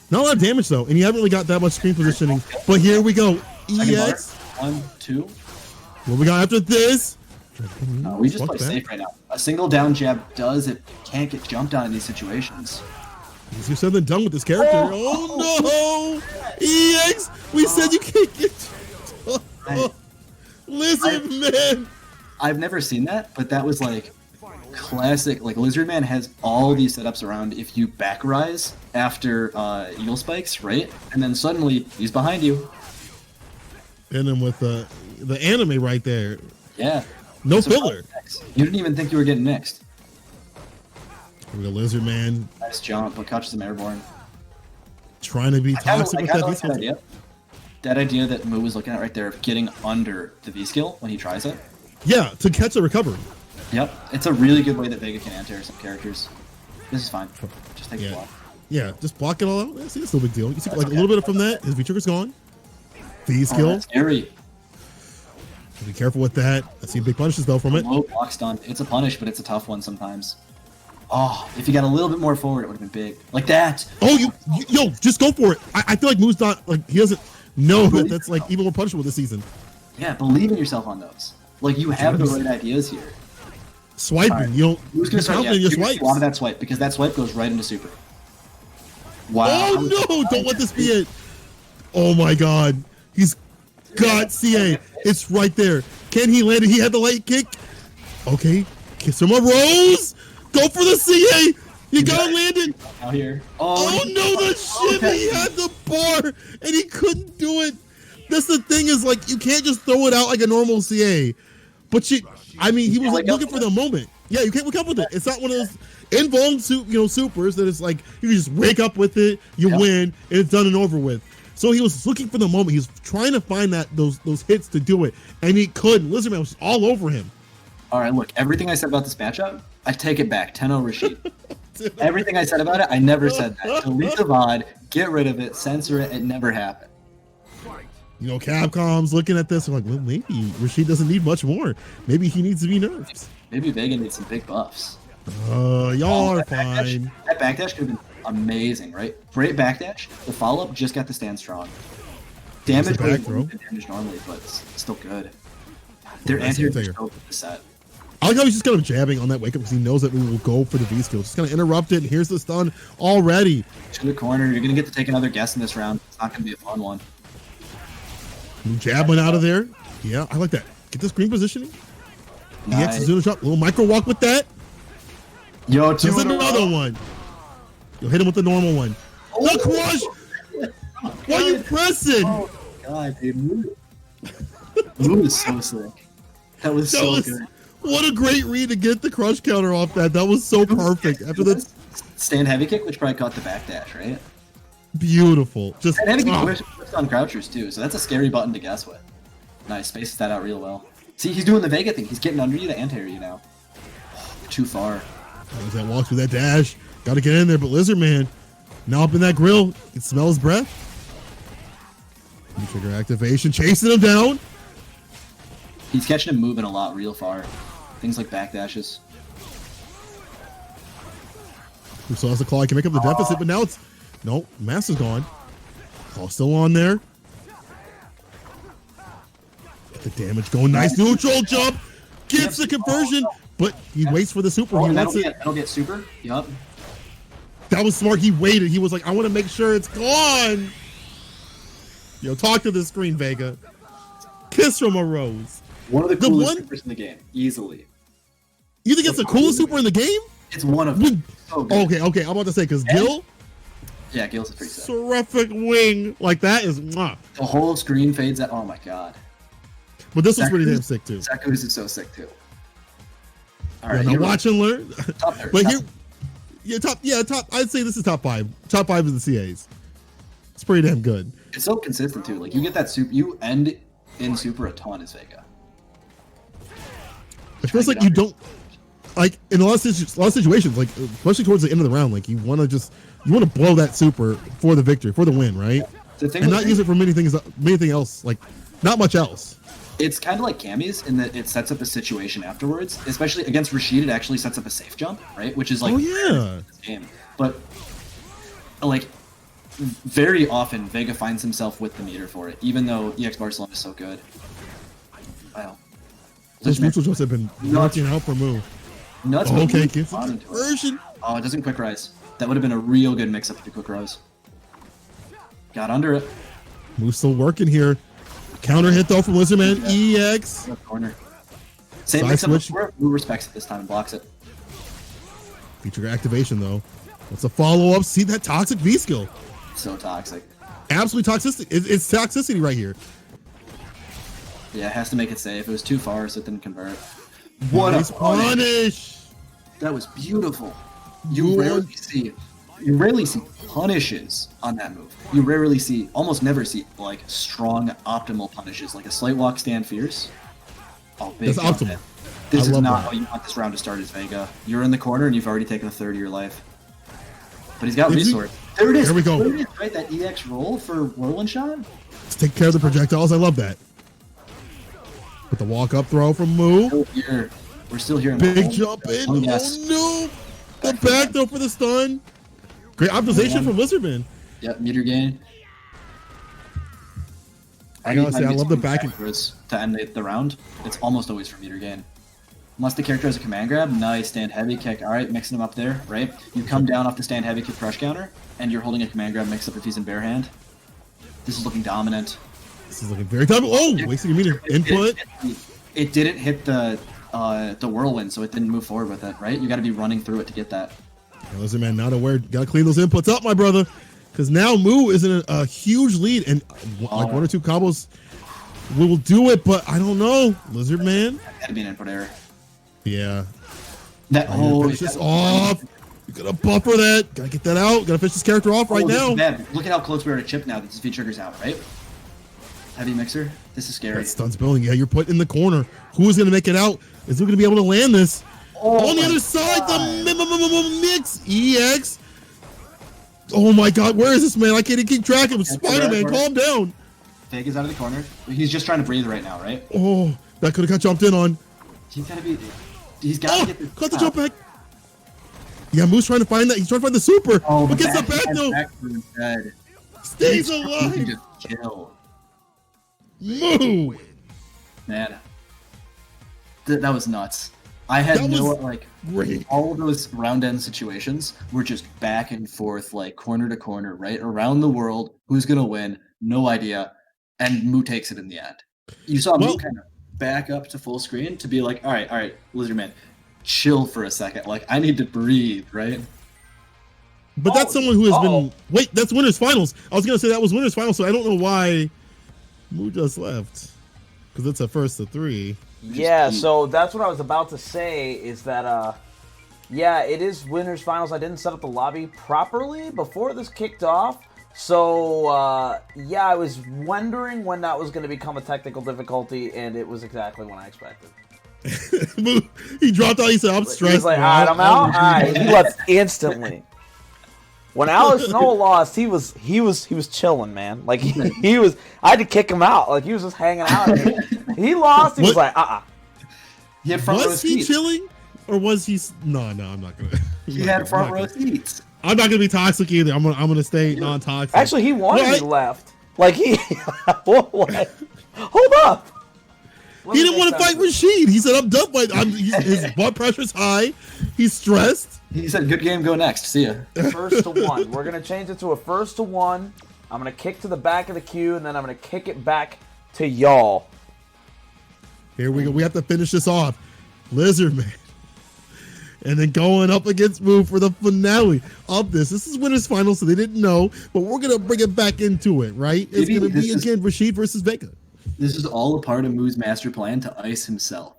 Not a lot of damage though, and you haven't really got that much screen positioning. But here we go. EX. 1, 2. What we got after this? No, we just play safe right now. A single down jab does it. Can't get jumped on in these situations. Easier said than done with this character. Oh no! EX! We said you can't get. Lizard Man. I've never seen that, but that was like classic. Like Lizard Man has all these setups around if you back rise after Eagle Spikes, right? And then suddenly he's behind you. And then with the anime right there. Yeah. No filler. You didn't even think you were getting next. Here we go, Lizard Man. Nice jump, but catches him airborne. Trying to be toxic with that like that V-skill. idea. That idea that Moo was looking at right there of getting under the V-skill when he tries it. Yeah, to catch a recovery. Yep. It's a really good way that Vega can anti-air some characters. This is fine. Just take a block. Yeah, just block it all out. See, it's no big deal. You see, like a little bit from that, his V-trigger's gone. V-skill. That's scary. Be careful with that. I see big punishes though from it. Low block stun. It's a punish, but it's a tough one sometimes. Oh, if you got a little bit more forward, it would have been big. Like that. Oh, yo, just go for it. I feel like Moo's not, like, he doesn't know that that's, like, even more punishable this season. Yeah, believe in yourself on those. Like, you have the right ideas here. Swiping, Right. you know, Who's going to start? your You're swipes. a lot of that swipe, because that swipe goes right into super. Wow. Oh, no, don't let this be it. Oh, my God. He's got CA. It's right there. Can he land it? He had the late kick. Okay, kiss him a rose. Go for the CA. You gotta land it. Out here. Oh no, the shimmy. He had the bar and he couldn't do it. That's the thing is, like, you can't just throw it out like a normal CA. But he was like looking for the moment. Yeah, you can't wake up with it. It's not one of those invuln supers that it's like you can just wake up with it, you win, and it's done and over with. So he was looking for the moment. He was trying to find those hits to do it, and he couldn't. Lizard Man was all over him. All right, look, everything I said about this matchup, I take it back. 10-0 Rashid. Everything I said about it, I never said that. Delete the VOD, get rid of it, censor it. It never happened. You know, Capcom's looking at this and like, well, maybe Rashid doesn't need much more. Maybe he needs to be nerfed. Maybe Vega needs some big buffs. Y'all are fine. That backdash could have been amazing, right? Great backdash. The follow-up just got the stand strong. Damage back throw. Damage normally, but it's still good. Their anti-air is so good to set. I like how he's just kind of jabbing on that wake up because he knows that we will go for the V skill. Just kind of interrupt it. And here's the stun already. To the corner. You're going to get to take another guess in this round. It's not going to be a fun one. Jab went out of there. Yeah, I like that. Get the screen positioning. Nice. EX Zuna shot. Little micro walk with that. Yo, There's another one. You'll hit him with the normal one. Oh. The crush! Why are you pressing? Oh, God, dude. Moo is so sick. That was so good. What a great read to get the crush counter off that. That was so perfect. After the stand heavy kick, which probably caught the backdash, right? Beautiful. Just And heavy kick whips on crouchers too, so that's a scary button to guess with. Nice, spaces that out real well. See, he's doing the Vega thing. He's getting under you to anti-air you now. Too far. As that walk through that dash, got to get in there. But Lizard Man, now up in that grill, you can smell his breath. Trigger activation, chasing him down. He's catching him moving a lot real far. Things like backdashes. Who saw the claw can make up the deficit, but now it's nope. Mass is gone. Claw still on there. Get the damage going. Nice neutral jump. Gets the conversion, but he waits for the super. Oh, He and wants that'll it. get super. Yup. That was smart. He waited. He was like, I want to make sure it's gone. Yo, talk to the screen, Vega. Kiss from a rose. One of the coolest supers in the game, easily. You think it's the coolest super in the game? It's one of them. So good. Okay. I'm about to say, because Gil, Yeah, Gil's a pretty sick. terrific wing. Like, that is, mwah. The whole screen fades out. Oh my god. But this was pretty damn sick, too. Saku's is so sick too. All Yeah, right, now here we watch go. and learn. Top third, But top here, top. I'd say this is top 5. Top 5 of the CAs. It's pretty damn good. It's so consistent too. Like you get that super, you end in super a ton as Vega. It feels like you don't, like, in a lot of situations, like, especially towards the end of the round, like, you want to blow that super for the victory, for the win, right? The thing And with not use it for anything else, like, not much else. It's kind of like Cammy's in that it sets up a situation afterwards. Especially against Rashid, it actually sets up a safe jump, right? Which is like, Oh, yeah. this game. But like very often, Vega finds himself with the meter for it, even though EX Barcelona is so good. Wow. Those neutral jumps have been knocking out for move. Nuts. Oh, okay, but gets on the into it. conversion. Oh, it doesn't quick rise. That would have been a real good mix up to quick rise. Got under it. Move's still working here. Counter hit though from Lizardman. EX. Corner. Same Side mix up switch. before. Blue respects it this time and blocks it. Feature activation though. What's a follow up? See that toxic V skill? So toxic. Absolute toxicity. It's toxicity right here. Yeah, it has to make it safe. It was too far, so it didn't convert. What Nice a punish! punish. That was beautiful. Good. You rarely see punishes on that move. You rarely see, almost never see, like strong optimal punishes, like a slight walk stand fierce. Oh, big That's jump optimal. hit. This I is love not that. how you want this round to start as Vega. You're in the corner and you've already taken a third of your life. But he's got Did you- resource. There it is. There we go. There it is, right? That EX roll for Whirlwind Shot. Let's take care of the projectiles. I love that. With the walk up throw from Moo. Still here. We're still here. Big jump in. Oh, yes. Oh no. The back throw for the stun. Great optimization from Lizardman. Yep, meter gain. I gotta say, I love the back and to end the round. It's almost always for meter gain. Unless the character has a command grab, nice stand heavy kick. All right, mixing them up there, right? You come down off the stand heavy kick crush counter, and you're holding a command grab mix up if he's in bare hand. This is looking dominant. This is looking very tough. Oh, wasting your meter input. It didn't hit the whirlwind, so it didn't move forward with it, right? You got to be running through it to get that. Lizardman not aware. Gotta clean those inputs up, my brother. Because now Moo is in a huge lead, and like one or two combos will do it, but I don't know. Lizardman. Had to be an input error. Yeah. Finish this off. You gotta buffer that. Gotta get that out. Gotta finish this character off right now. Look at how close we are to chip now that this V trigger's out, right? Heavy mixer. This is scary. That stun's building. Yeah, you're put in the corner. Who is gonna make it out? Is who gonna be able to land this? On the other side, the mix. EX. Oh my god, where is this man? I can't even keep track of him. Spider-Man, calm down. Vega's out of the corner. He's just trying to breathe right now, right? Oh, that could have got jumped in on. He's gotta be. He's gotta get this. Cut the jump back. Yeah, Moo's trying to find that. He's trying to find the super. Oh, but gets the back though. Instead. Stays alive. Just kill. Moo. Man, that was nuts. I had That no was like great. all of those round end situations were just back and forth, like corner to corner, right around the world. Who's gonna win? No idea. And Moo takes it in the end. You saw Moo kind of back up to full screen to be like, all right, Lizardman, chill for a second. Like I need to breathe, right? But that's someone who has been. Wait, that's winners finals. I was gonna say that was winners finals, so I don't know why Moo just left because it's a first of three. Yeah, so that's what I was about to say is that, yeah, it is winners finals. I didn't set up the lobby properly before this kicked off. So, yeah, I was wondering when that was going to become a technical difficulty, and it was exactly when I expected. He dropped out. He said, "I'm stressed." He was like, "All right, I'm out." All right, he left instantly. When Alex Noah lost, he was chilling, man. Like he was. I had to kick him out. Like he was just hanging out. He lost. He was like, He had front row Was he seats. chilling, or was he? No, I'm not gonna. He had front row seats. I'm not gonna be toxic either. I'm gonna stay non-toxic. actually, he wanted No, me left. Like he. What? Hold up. He didn't want to fight Rashid. He said, "I'm done." His blood pressure's high. He's stressed. He said, "Good game, go next. See ya." First to one. We're gonna change it to a first to one. I'm gonna kick to the back of the queue, and then I'm gonna kick it back to y'all. Here we go. We have to finish this off. Lizardman. And then going up against Moo for the finale of this. This is winners final, so they didn't know, but we're gonna bring it back into it, right? It's Maybe gonna be this is- again Rashid versus Vega. This is all a part of Moo's master plan to ice himself.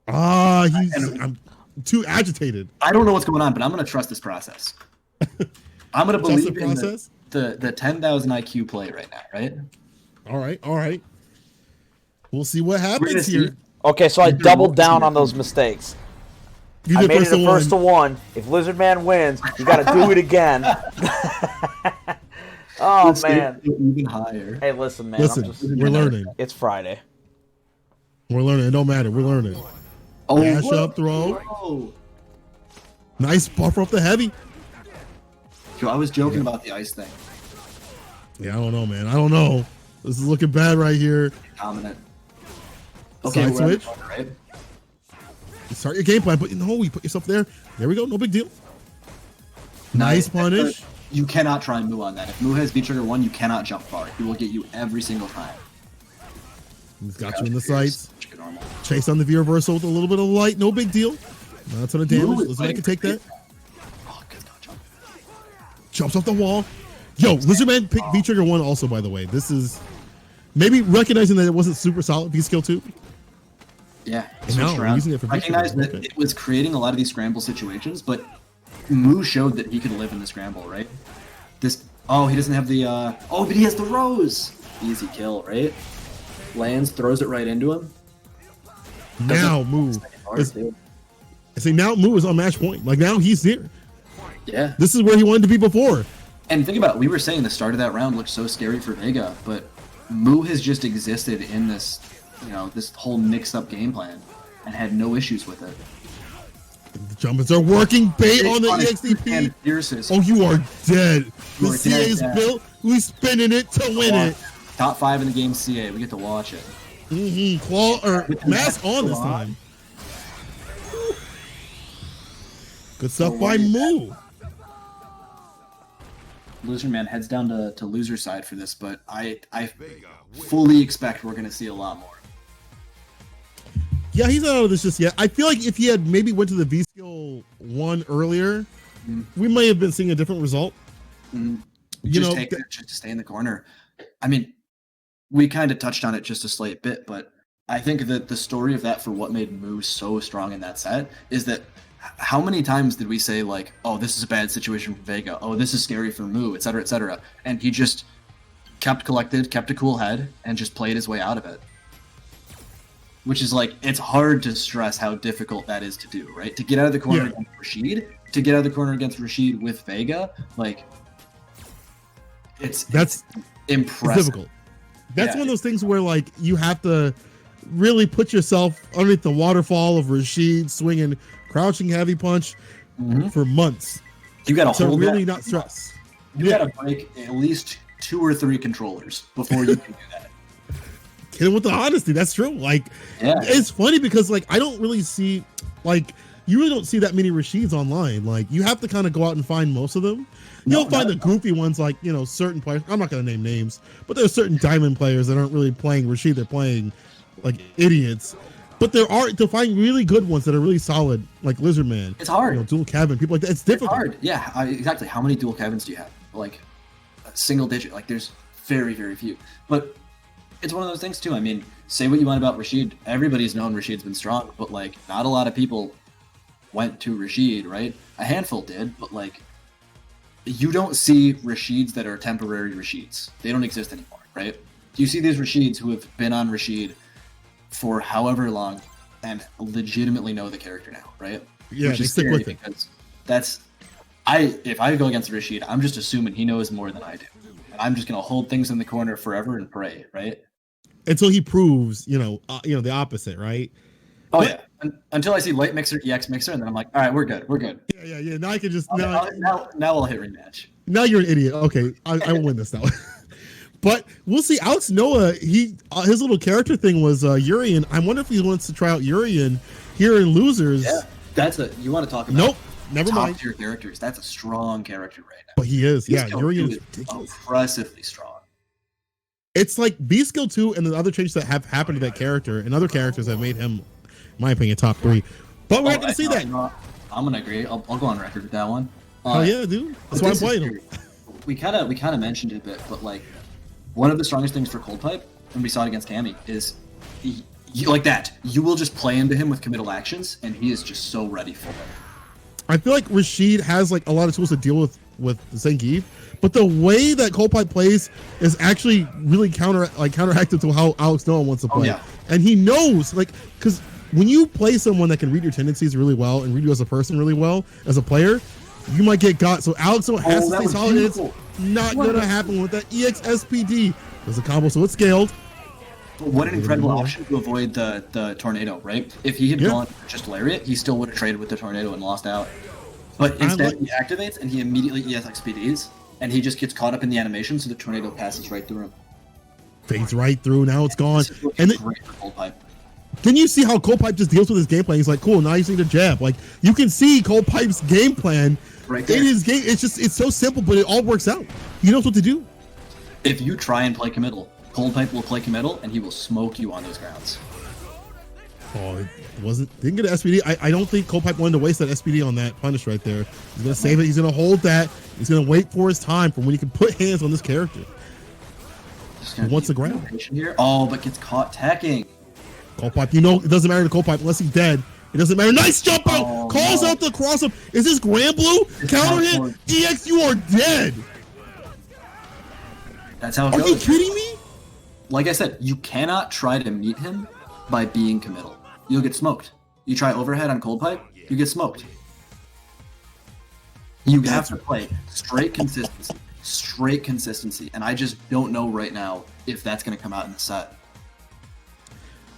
I'm too agitated. I don't know what's going on, but I'm going to trust this process. I'm going to Trust believe the in process? the 10,000 IQ play right now, right? All right. We'll see what We're gonna happens see. here. Okay, so I doubled down on those mistakes. You I did made it a one. first to one. If Lizardman wins, you got to do it again. Oh Let's man! go even higher. Hey, listen, man. Listen, we're learning. It's Friday. We're learning. It don't matter. We're learning. Oh, Dash whoa. up, throw. Whoa. Nice buffer up the heavy. Yo, I was joking about the ice thing. Yeah, I don't know, man. I don't know. This is looking bad right here. Dominant. Side we're at the switch. corner, right? You start your game plan, but no, you put yourself there. There we go. No big deal. Nice punish. You cannot try and Moo on that. If Moo has V trigger 1, you cannot jump far. He will get you every single time. He's got you in the sights. Chase on the V reversal with a little bit of light. No big deal. Not a ton of damage. Lizardman can take that. Oh, good jump. Jumps off the wall. Yo, Lizardman picked V trigger 1 also, by the way. This is maybe recognizing that it wasn't super solid V skill 2. Yeah, we're using it for recognize that it was creating a lot of these scramble situations, but Moo showed that he could live in the scramble, right? He doesn't have the but he has the rose. Easy kill, right? Lands, throws it right into him. Now Moo is on match point. Like now he's there. Yeah. This is where he wanted to be before. And think about it, we were saying the start of that round looked so scary for Vega, but Moo has just existed in this, this whole mixed-up game plan and had no issues with it. The jumpers are working. Bait on the EXDP. Oh, you are dead. The CA is built. Who's spinning it to win it? Top 5 in the game CA. We get to watch it. Claw or mask on this time. Good stuff by Moo. Lizardman heads down to loser side for this, but I fully expect we're going to see a lot more. Yeah, he's not out of this just yet. I feel like if he had maybe went to the V skill 1 earlier, we might have been seeing a different result. Just to stay in the corner. I mean, we kind of touched on it just a slight bit, but I think that the story of that for what made Moo so strong in that set is that how many times did we say like, oh, this is a bad situation for Vega. Oh, this is scary for Moo, et cetera, et cetera. And he just kept collected, kept a cool head, and just played his way out of it. Which is like, it's hard to stress how difficult that is to do, right? To get out of the corner against Rashid, to get out of the corner against Rashid with Vega, like, it's impressive. It's difficult. That's one of those things where like you have to really put yourself underneath the waterfall of Rashid swinging crouching heavy punch for months. You got to hold really not stress. You got to break at least 2 or 3 controllers before you can do that. Hit him with the honesty. That's true. Like, it's funny because like I don't really see like you really don't see that many Rashids online. Like you have to kind of go out and find most of them. You'll find the goofy ones like, certain players. I'm not going to name names, but there's certain diamond players that aren't really playing Rashid. They're playing like idiots. But there are, to find really good ones that are really solid, like Lizardman. It's hard. Dual cabin, people like that. It's difficult. It's hard. Yeah, exactly. How many dual cabins do you have? Like a single digit. Like there's very, very few. But it's one of those things too. I mean, say what you want about Rashid. Everybody's known Rashid's been strong, but like not a lot of people went to Rashid, right? A handful did, but like you don't see Rashids that are temporary Rashids. They don't exist anymore, right? You see these Rashids who have been on Rashid for however long and legitimately know the character now, right? Yeah, which is stick scary with it. because if I go against Rashid, I'm just assuming he knows more than I do. And I'm just gonna hold things in the corner forever and pray, right? Until he proves, the opposite, right? Oh yeah. Until I see Light Mixer, EX Mixer, and then I'm like, all right, we're good. Yeah. Now I can just now I'll hit rematch. Now you're an idiot. Okay, I will win this now. But we'll see. Alex Noah, his little character thing was Urian. I wonder if he wants to try out Urian here in Losers. Yeah, you want to talk about? Nope, never mind. Top tier characters. That's a strong character right now. But he is. His Urian is ridiculous. Impressively strong. It's like B skill 2 and the other changes that have happened to that character and other characters have made him, in my opinion, top 3. But we're not going to see that. I'm going to agree. I'll go on record with that one. Oh yeah, dude. That's why I'm playing him. We kind of mentioned it a bit, but like one of the strongest things for Cold Pipe, and we saw it against Cammy, is like that. You will just play into him with committal actions, and he is just so ready for it. I feel like Rashid has like a lot of tools to deal with Zangief, but the way that Cold Pipe plays is actually really counteractive to how Alex Noah wants to play. And he knows, like, because when you play someone that can read your tendencies really well and read you as a person really well as a player, you might get got. So Alex Noah has to stay solid. It's not gonna happen with that EX SPD. There's a combo, so it's scaled. What an incredible option to avoid the tornado, right? If he had gone for just Lariat, he still would have traded with the tornado and lost out. But instead, he activates and he immediately ES XPDs, and he just gets caught up in the animation, so the tornado passes right through him. Fades right through. Now it's gone. And then you see how Cold Pipe just deals with his game plan. He's like, cool, now you need to jab. Like, you can see Cold Pipe's game plan in his game. It's so simple, but it all works out. He knows what to do. If you try and play committal, Cold Pipe will play committal, and he will smoke you on those grounds. Oh, it didn't get an SPD. I don't think Cold Pipe wanted to waste that SPD on that punish right there. He's gonna save it. He's gonna hold that. He's gonna wait for his time from when he can put hands on this character. He wants the ground here. Oh, but gets caught tacking. Cold Pipe, you know it doesn't matter to Cold Pipe unless he's dead. It doesn't matter. Nice jump out. Calls out the cross up. Is this Grand Blue? Counter hit. EX, you are dead. That's how it goes. Are you kidding me? Like I said, you cannot try to meet him by being committal. You'll get smoked. You try overhead on Cold Pipe, you get smoked. You have to play straight consistency, and I just don't know right now if that's going to come out in the set.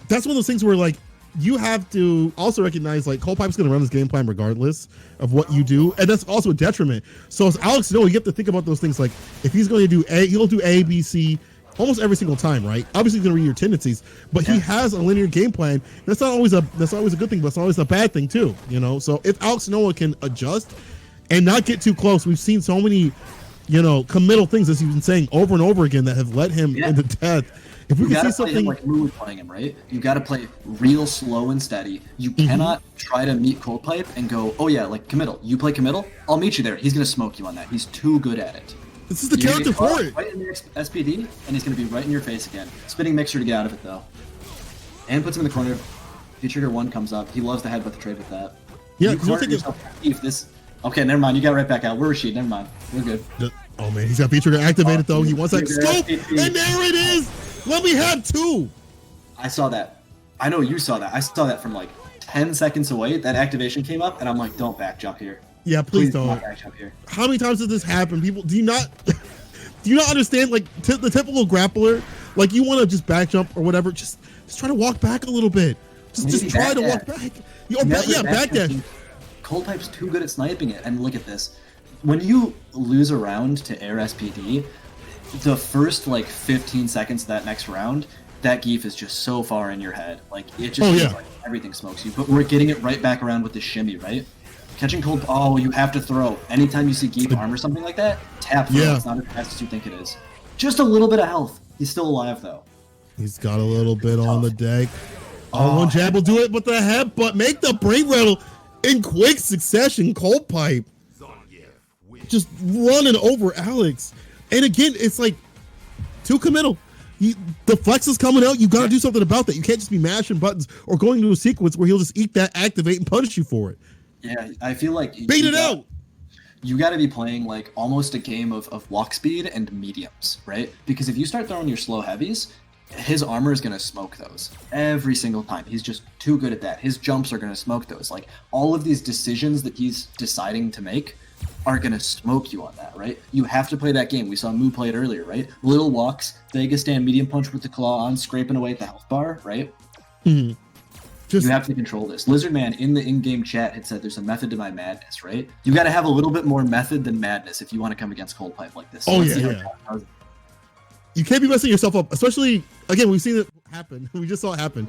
That's one of those things where, like, you have to also recognize, like, Cold Pipe's going to run his game plan regardless of what you do, and that's also a detriment. So as Alex knows, you have to think about those things. Like, if he's going to do A, he'll do A, B, C, almost every single time, right? Obviously, he's going to read your tendencies, but he has a linear game plan. That's not always a good thing, but it's always a bad thing too, you know. So if Alex Noah can adjust and not get too close, we've seen so many, you know, committal things, as you've been saying over and over again, that have led him into death. If we can see something like Moo was playing him, right? You got to play real slow and steady. You cannot try to meet Cold Pipe and go, oh yeah, like committal. You play committal, I'll meet you there. He's gonna smoke you on that. He's too good at it. This is the character for it. Right in the SPD, and he's going to be right in your face again. Spinning mixer to get out of it, though. And puts him in the corner. V-Trigger 1 comes up. He loves to headbutt the trade with that. Yeah, if this... Okay, never mind. You got right back out. We're Rashid. Never mind. We're good. Oh, man. He's got V-Trigger activated, though. He wants that scope, and there it is. Let me have two. I saw that. I know you saw that. I saw that from like 10 seconds away. That activation came up, and I'm like, don't back jump here. Yeah, please don't. How many times does this happen? People, do you not understand? Like the typical grappler, like you want to just back jump or whatever. Just try to walk back a little bit. Just try to walk back. Back dash. Cold Pipe's too good at sniping it. And look at this. When you lose a round to air SPD, the first like 15 seconds of that next round, that Geef is just so far in your head. Like it just feels like everything smokes you. But we're getting it right back around with the shimmy, right? Catching Cold... Oh, you have to throw. Anytime you see Geef arm or something like that, tap throw. It's not as fast as you think it is. Just a little bit of health. He's still alive, though. He's got a little bit on the deck. One jab will do it with the headbutt. Make the brain rattle in quick succession. Cold Pipe just running over Alex. And again, it's like too committal. The flex is coming out. You got to do something about that. You can't just be mashing buttons or going to a sequence where he'll just eat that, activate, and punish you for it. Yeah, I feel like bait it out. You got to be playing like almost a game of walk speed and mediums, right? Because if you start throwing your slow heavies, his armor is going to smoke those every single time. He's just too good at that. His jumps are going to smoke those. Like all of these decisions that he's deciding to make are going to smoke you on that, right? You have to play that game. We saw Moo play it earlier, right? Little walks, Vegas stand, medium punch with the claw on, scraping away at the health bar, right? Mm-hmm. You have to control this. Lizardman in the in-game chat had said there's a method to my madness, right? You got to have a little bit more method than madness if you want to come against Cold Pipe like this. So You can't be messing yourself up, especially, again, we've seen it happen. We just saw it happen.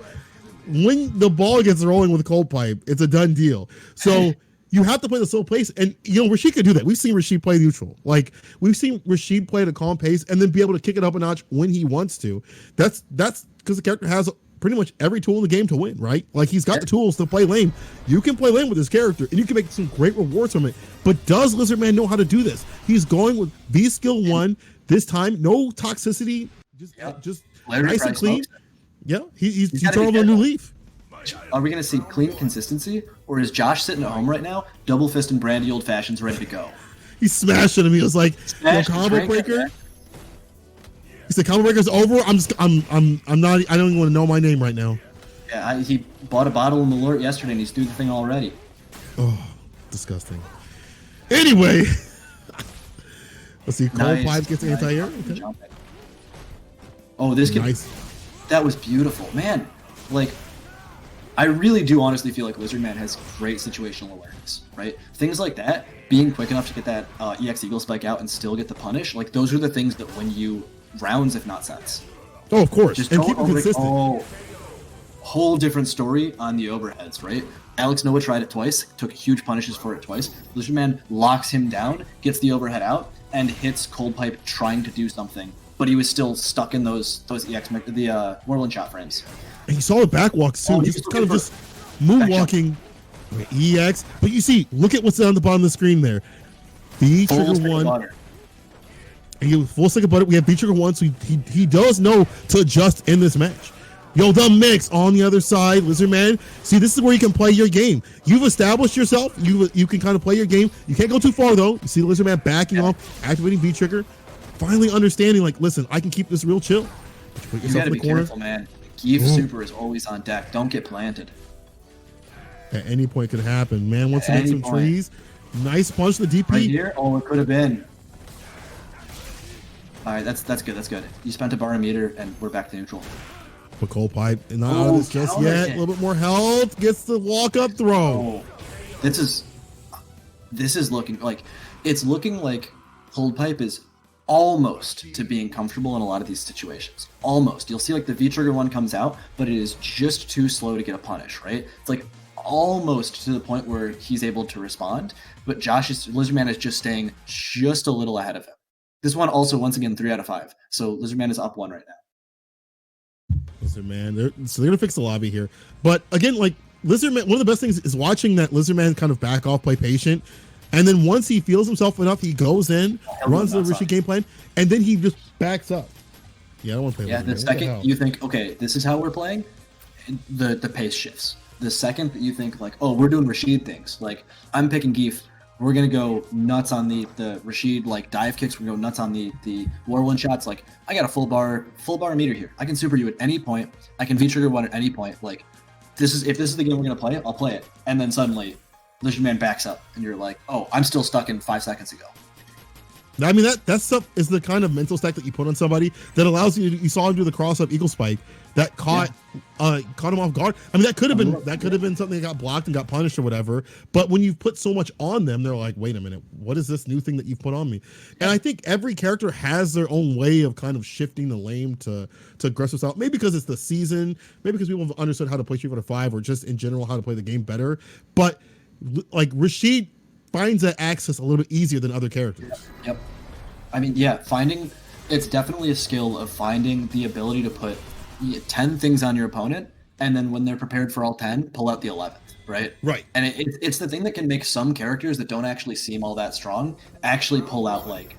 When the ball gets rolling with Cold Pipe, it's a done deal. So you have to play the slow pace, and, you know, Rashid can do that. We've seen Rashid play neutral. Like, we've seen Rashid play at a calm pace and then be able to kick it up a notch when he wants to. That's because the character has pretty much every tool in the game to win, right? Like he's got the tools to play lane. You can play lane with this character and you can make some great rewards from it. But does Lizardman know how to do this? He's going with V skill 1 this time. No toxicity. Just nice and clean. Yeah, he's turned on a new leaf. Are we going to see clean consistency, or is Josh sitting at home right now, double fist and brandy old fashions ready to go? He's smashing him. He was like, combo breaker. He said, "Combo breaker's over." I'm not. I don't even want to know my name right now. Yeah, he bought a bottle in Malort yesterday, and he's doing the thing already. Oh, disgusting. Anyway, let's see. Cold Pipe gets anti-air. Okay. Oh, this kid. Nice. That was beautiful, man. Like, I really do honestly feel like Lizardman has great situational awareness, right? Things like that, being quick enough to get that EX Eagle Spike out and still get the punish, like those are the things that win you rounds, if not sets. Oh, of course. Just and keep it consistent. Whole different story on the overheads, right? Alex Noah tried it twice, took huge punishes for it twice. Lizardman locks him down, gets the overhead out, and hits Cold Pipe trying to do something but he was still stuck in those whirling shot frames. And you saw the backwalks too, just kind of just moonwalking. EX, but you see, look at what's on the bottom of the screen there. B trigger one. And you full stick of butter. We have B trigger one, so he does know to adjust in this match. Yo, the mix on the other side, Lizard Man. See, this is where you can play your game. You've established yourself. You can kind of play your game. You can't go too far though. You see the Lizard Man backing off, activating B trigger, finally understanding like, listen, I can keep this real chill. Put yourself in the corner. Careful, man. Geef super is always on deck. Don't get planted. At any point could happen. Man wants to make some trees. Nice punch to the DP. Right here? Oh, it could have been. All right, that's good. That's good. You spent a bar a meter, and we're back to neutral. But Cold Pipe not out of this just yet. A little bit more health. Gets the walk-up throw. Oh, this is looking like it's looking like Cold Pipe is almost to being comfortable in a lot of these situations. Almost. You'll see like the V trigger one comes out, but it is just too slow to get a punish. Right? It's like almost to the point where he's able to respond, but Lizardman is just staying just a little ahead of him. This one also, once again, 3 out of 5. So Lizardman is up 1 right now. Lizardman, they're gonna fix the lobby here. But again, like Lizardman, one of the best things is watching that Lizardman kind of back off, play patient, and then once he feels himself enough, he goes in, runs the Rishi game plan, and then he just backs up. Yeah, I don't want to play. Yeah, the second you think, okay, this is how we're playing, the pace shifts. The second that you think like, oh, we're doing Rashid things, like I'm picking Geef, we're gonna go nuts on the Rashid like dive kicks, we're gonna go nuts on the whirlwind shots. Like I got a full bar meter here. I can super you at any point. I can V trigger one at any point. Like if this is the game we're gonna play, I'll play it. And then suddenly, Lizardman backs up, and you're like, oh, I'm still stuck in 5 seconds ago. I mean that stuff is the kind of mental stack that you put on somebody that allows you. You saw him do the cross up eagle spike that caught him off guard. I mean that could have been something that got blocked and got punished or whatever. But when you've put so much on them, they're like, wait a minute, what is this new thing that you've put on me? And I think every character has their own way of kind of shifting the lane to aggressive style. Maybe because it's the season, maybe because people have understood how to play Street Fighter 5 or just in general how to play the game better. But like Rashid finds that access a little bit easier than other characters. Yep. I mean, yeah, it's definitely a skill of finding the ability to put 10 things on your opponent, and then when they're prepared for all 10, pull out the 11th, right? Right. And it's the thing that can make some characters that don't actually seem all that strong actually pull out like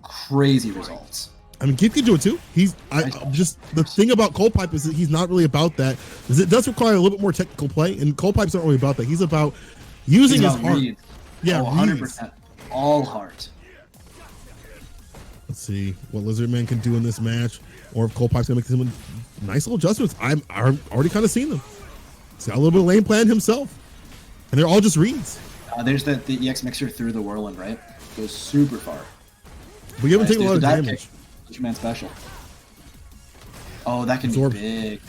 crazy results. I mean, Geef can do it too. The thing about Cold Pipe is that he's not really about that. It does require a little bit more technical play, and Cold Pipe's not really about that. He's about using his heart. Reads. Yeah, 100%. All heart. Let's see what Lizardman can do in this match, or if Cold Pipe's gonna make some nice little adjustments. I'm already kind of seen them. He's got a little bit of lane plan himself, and they're all just reads. There's the EX mixer through the whirlwind, right? Goes super far. But you haven't taken a lot of damage. Lizardman special. Oh, that can be big.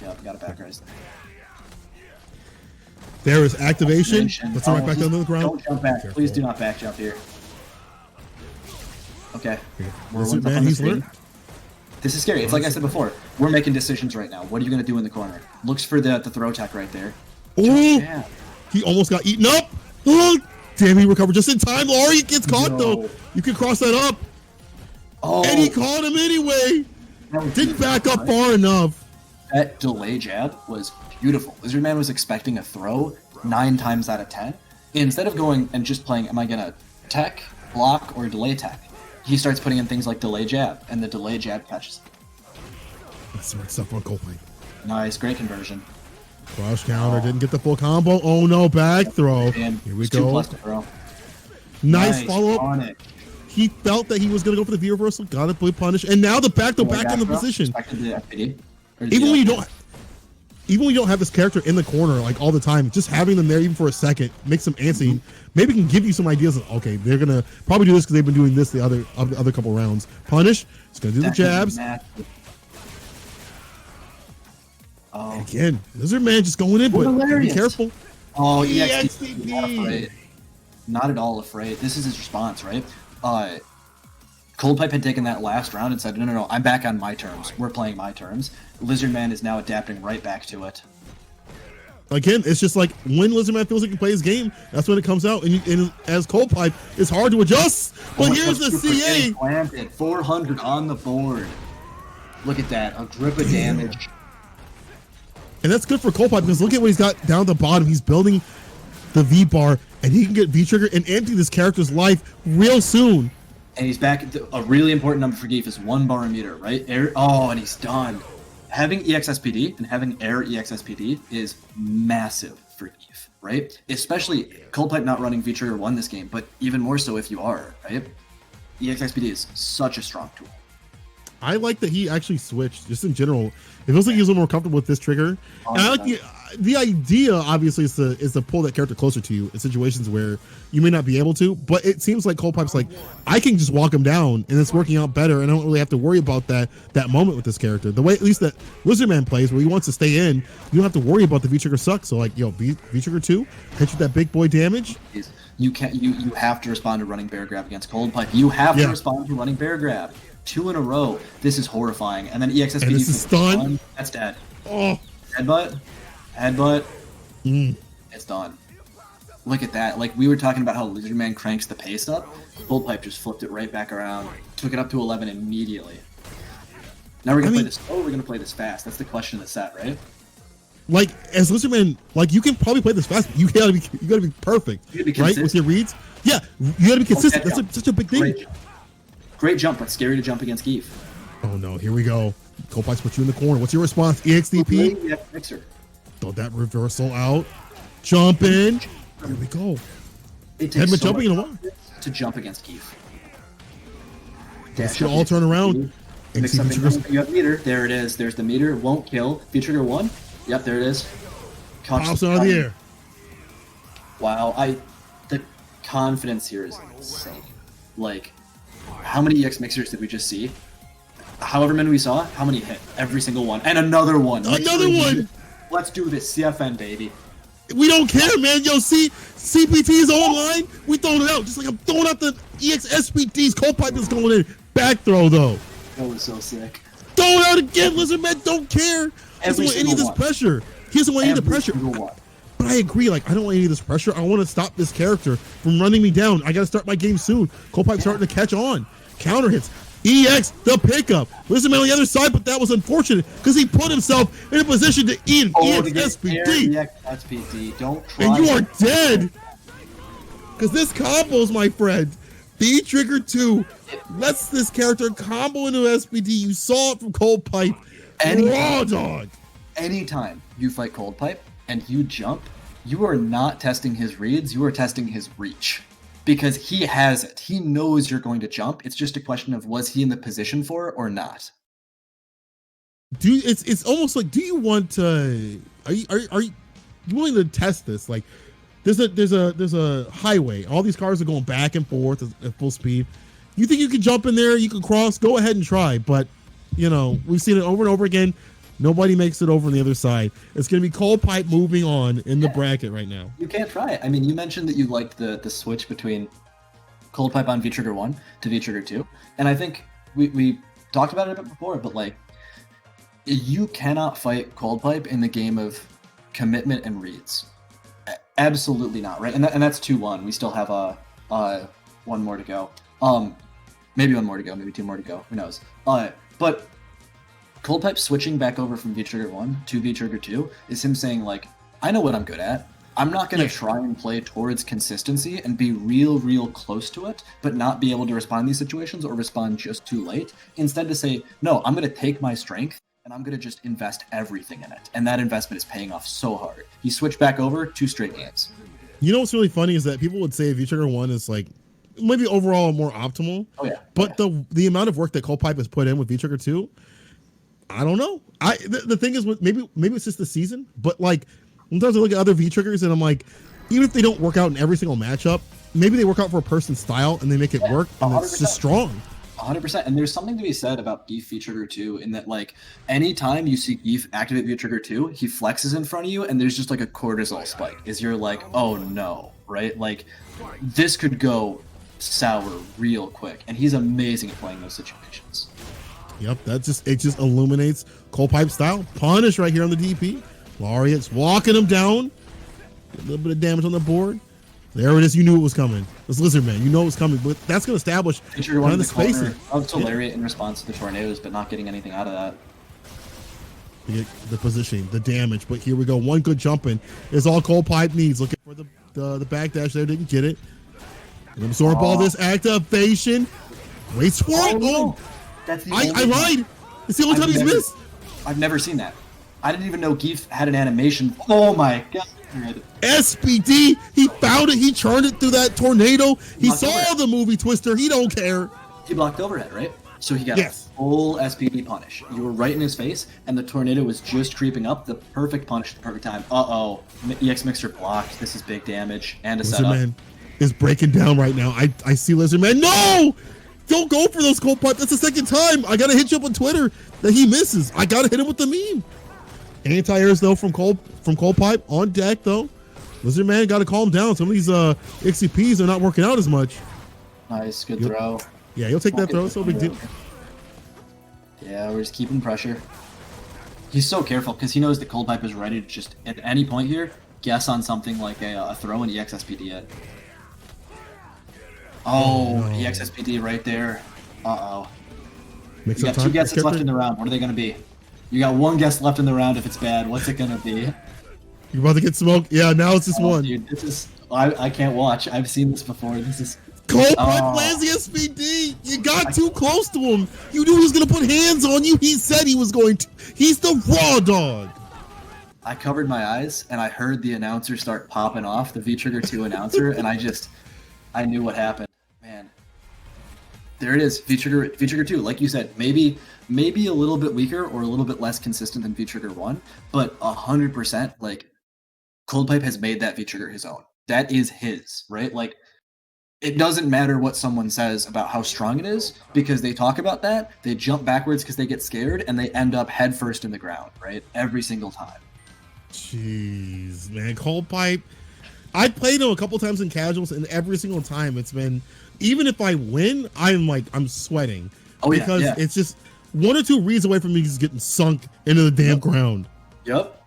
Yep, got a back rise. There is activation. Let's right back down to the ground. Don't jump back. Careful. Please do not back jump here. Okay. Man, he's learned. This is scary. It's like I said before. We're making decisions right now. What are you going to do in the corner? Looks for the throw attack right there. Oh! He almost got eaten up. Oh! Damn, he recovered just in time. Laurie gets caught, though. You can cross that up. Oh. And he caught him anyway. Didn't back up far enough. That delay jab was beautiful. Lizardman was expecting a throw 9 times out of 10. Instead of going and just playing, am I going to tech, block, or delay tech? He starts putting in things like delay jab, and the delay jab catches. That's smart stuff on Cold Pipe. Nice, great conversion. Crouch counter, didn't get the full combo. Oh no, back throw. Here we go. Nice follow-up. He felt that he was going to go for the V reversal, got a blue punish, and now the back to back in the position. Even when you don't have this character in the corner like all the time, just having them there even for a second makes them antsy. Maybe can give you some ideas of, okay, they're gonna probably do this because they've been doing this the other couple rounds. Punish, it's gonna do the jabs. Oh. Again, Lizardman just going in, but be careful. Oh, EXP. Not at all afraid. This is his response, right? Cold Pipe had taken that last round and said, no, I'm back on my terms. We're playing my terms. Lizardman is now adapting right back to it. Again, it's just like when Lizardman feels he can play his game, that's when it comes out. And as Cold Pipe, it's hard to adjust. But here's the CA. Planted, 400 on the board. Look at that, a grip of damage. And that's good for Cold Pipe because look at what he's got down at the bottom. He's building the V bar, and he can get V trigger and empty this character's life real soon. And he's back. A really important number for Geef is 1 bar meter, right? And he's done. Having EXSPD and having Air EXSPD is massive for Geef, right? Especially Cold Pipe not running V-Trigger 1 this game, but even more so if you are, right? EXSPD is such a strong tool. I like that he actually switched, just in general. It feels like he's a little more comfortable with this trigger. And I like the idea, obviously, is to pull that character closer to you in situations where you may not be able to. But it seems like Cold Pipe's like, I can just walk him down, and it's working out better, and I don't really have to worry about that moment with this character. The way, at least that Lizardman plays, where he wants to stay in, you don't have to worry about the V-Trigger suck. So, like, V-Trigger 2, hit you with that big boy damage. You have to respond to running bear grab against Cold Pipe. You have to respond to running bear grab. 2 in a row. This is horrifying. And then EXSPD. And this is stun. That's dead. Oh. Headbutt. It's done. Look at that. Like, we were talking about how Lizardman cranks the pace up. Cold Pipe just flipped it right back around. Took it up to 11 immediately. Now we're going to play this. Oh, we're going to play this fast. That's the question of the set, right? Like, as Lizardman, like, you can probably play this fast, but you gotta be perfect. You gotta be right? With your reads. Yeah, you gotta be consistent. That's such a big thing. Great jump, but scary to jump against Geef. Oh no, here we go. Cold Pipe's put you in the corner. What's your response? EXDP? Yeah, mixer. Throw that reversal out. Jump in. Here we go. It takes so jumping in a much while to jump against Geef. This should all turn around. Mix something. You have meter. There it is. There's the meter. Won't kill. V-Trigger 1. Yep, there it is. Pops out of the air. Wow, the confidence here is insane. Like, how many EX mixers did we just see? However many we saw, how many hit? Every single one. And another one. Another one! Let's do this. CFN, baby. We don't care, man. Yo, CPT is online. We throwing it out. Just like I'm throwing out the EXSPDs. Cold Pipe is going in. Back throw, though. That was so sick. Throw it out again, Lizardman. Don't care. He doesn't want any of this pressure. He doesn't want any of the pressure. But I agree. Like, I don't want any of this pressure. I want to stop this character from running me down. I got to start my game soon. Cold Pipe's starting to catch on. Counter hits. EX, the pickup. Lizardman on the other side, but that was unfortunate because he put himself in a position to eat an EXSPD. EXSPD. Don't try. And you are dead. Because this combos, my friend. V-Trigger 2 lets this character combo into SPD. You saw it from Cold Pipe. Raw dog. Anytime you fight Cold Pipe and you jump, you are not testing his reads, you are testing his reach. Because he has it. He knows you're going to jump. It's just a question of was he in the position for it or not. It's almost like, do you want to are you willing to test this? Like, there's a highway. All these cars are going back and forth at full speed. You think you can jump in there, you can cross, go ahead and try, but you know, we've seen it over and over again. Nobody makes it over on the other side. It's going to be Cold Pipe moving on in the bracket right now. You can't try it. I mean, you mentioned that you liked the switch between Cold Pipe on V-Trigger 1 to V-Trigger 2. And I think we talked about it a bit before, but like, you cannot fight Cold Pipe in the game of commitment and reads. Absolutely not, right? And that's 2-1. We still have one more to go. Maybe one more to go, maybe 2 more to go. Who knows? But Cold Pipe switching back over from V-Trigger 1 to V-Trigger 2 is him saying, like, I know what I'm good at. I'm not going to try and play towards consistency and be real close to it, but not be able to respond in these situations or respond just too late. Instead to say, no, I'm going to take my strength and I'm going to just invest everything in it. And that investment is paying off so hard. He switched back over 2 straight games. You know what's really funny is that people would say V-Trigger 1 is like, maybe overall more optimal. Oh, yeah. But the amount of work that Cold Pipe has put in with V-Trigger 2, I don't know. The thing is, maybe it's just the season, but like sometimes I look at other V-Triggers and I'm like, even if they don't work out in every single matchup, maybe they work out for a person's style and they make it work, and 100%. it's just strong. 100%. And there's something to be said about Geef V-Trigger 2 in that, like, anytime you see Geef activate V-Trigger 2, he flexes in front of you and there's just like a cortisol spike. Is you're like, oh no, right? Like, this could go sour real quick, and he's amazing at playing those situations. Yep, it just illuminates Cold Pipe style. Punish right here on the DP. Laureate's walking him down. A little bit of damage on the board. There it is. You knew it was coming. It's Lizard Man. You know it was coming, but that's going to establish one of the spacing. Up to Lariat in response to the tornadoes, but not getting anything out of that. The positioning, the damage, but here we go. One good jump in is all Cold Pipe needs. Looking for the backdash there, didn't get it. And absorb all this activation. Waits for it. Oh, that's the I lied. It's the only time he's missed. I've never seen that. I didn't even know Geef had an animation. Oh my god. SPD, he found it. He churned it through that tornado. He saw the movie Twister. He don't care. He blocked overhead, right? So he got a full SPD punish. You were right in his face, and the tornado was just creeping up. The perfect punish, the perfect time. Uh-oh. EX Mixer blocked. This is big damage. And a setup. Lizard Man is breaking down right now. I see Lizard Man. No! Don't go for those Cold Pipe. That's the second time. I got to hit you up on Twitter that he misses. I got to hit him with the meme. Anti-airs, though, from Cold Pipe on deck, though. Lizard Man got to calm down. Some of these XCPs are not working out as much. Nice. Good throw. Yeah, he'll take that throw. It's no big deal. Yeah, we're just keeping pressure. He's so careful because he knows the Cold Pipe is ready to just, at any point here, guess on something like a throw and EXSPD it. Oh, no. EXSPD right there. Uh-oh. You got two guesses left in the round. What are they going to be? You got one guess left in the round if it's bad. What's it going to be? You're about to get smoked? Yeah, now it's just one. Dude, this is... I can't watch. I've seen this before. This is... Cold Pipe lands the SPD. You got too close to him. You knew he was going to put hands on you. He said he was going to. He's the raw dog. I covered my eyes, and I heard the announcer start popping off, the V-Trigger 2 announcer, and I knew what happened. Man. There it is, V-Trigger 2. Like you said, maybe a little bit weaker or a little bit less consistent than V-Trigger 1, but 100%, like, Cold Pipe has made that V-Trigger his own. That is his, right? Like, it doesn't matter what someone says about how strong it is, because they talk about that, they jump backwards because they get scared, and they end up head first in the ground, right? Every single time. Jeez, man. Cold Pipe. I played him a couple times in casuals, and every single time it's been, even if I win, I'm sweating. Oh, yeah. Because it's just one or two reads away from me just getting sunk into the damn ground. Yep.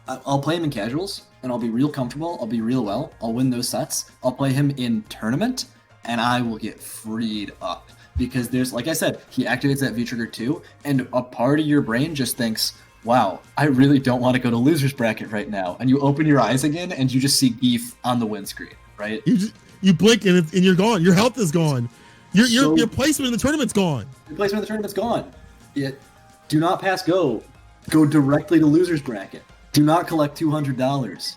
I'll play him in casuals, and I'll be real comfortable. I'll be real well. I'll win those sets. I'll play him in tournament, and I will get freed up. Because there's, like I said, he activates that V-Trigger 2, and a part of your brain just thinks, wow, I really don't want to go to loser's bracket right now. And you open your eyes again, and you just see Geef on the windscreen, right? You blink, and you're gone. Your health is gone. Your placement in the tournament's gone. Your placement in the tournament's gone. Do not pass go. Go directly to loser's bracket. Do not collect $200.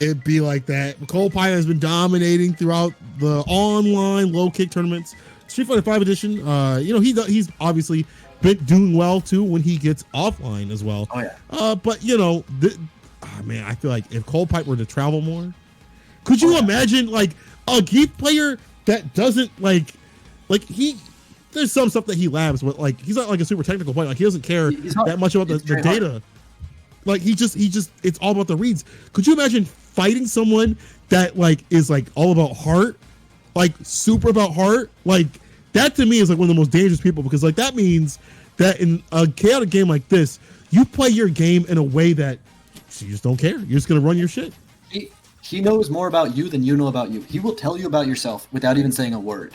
It'd be like that. Cold Pipe has been dominating throughout the online low kick tournaments. Street Fighter 5 edition. He's obviously been doing well too when he gets offline as well. Oh yeah. But man, I feel like if Cold Pipe were to travel more, could you imagine like a Geef player that doesn't like he? There's some stuff that he labs, but like he's not like a super technical player. Like he doesn't care that much about the data. Hard. Like he just it's all about the reads. Could you imagine fighting someone that like is like all about heart, like super about heart? Like that to me is like one of the most dangerous people, because like that means that in a chaotic game like this, you play your game in a way that you just don't care. You're just gonna run your shit. He knows more about you than you know about you. He will tell you about yourself without even saying a word.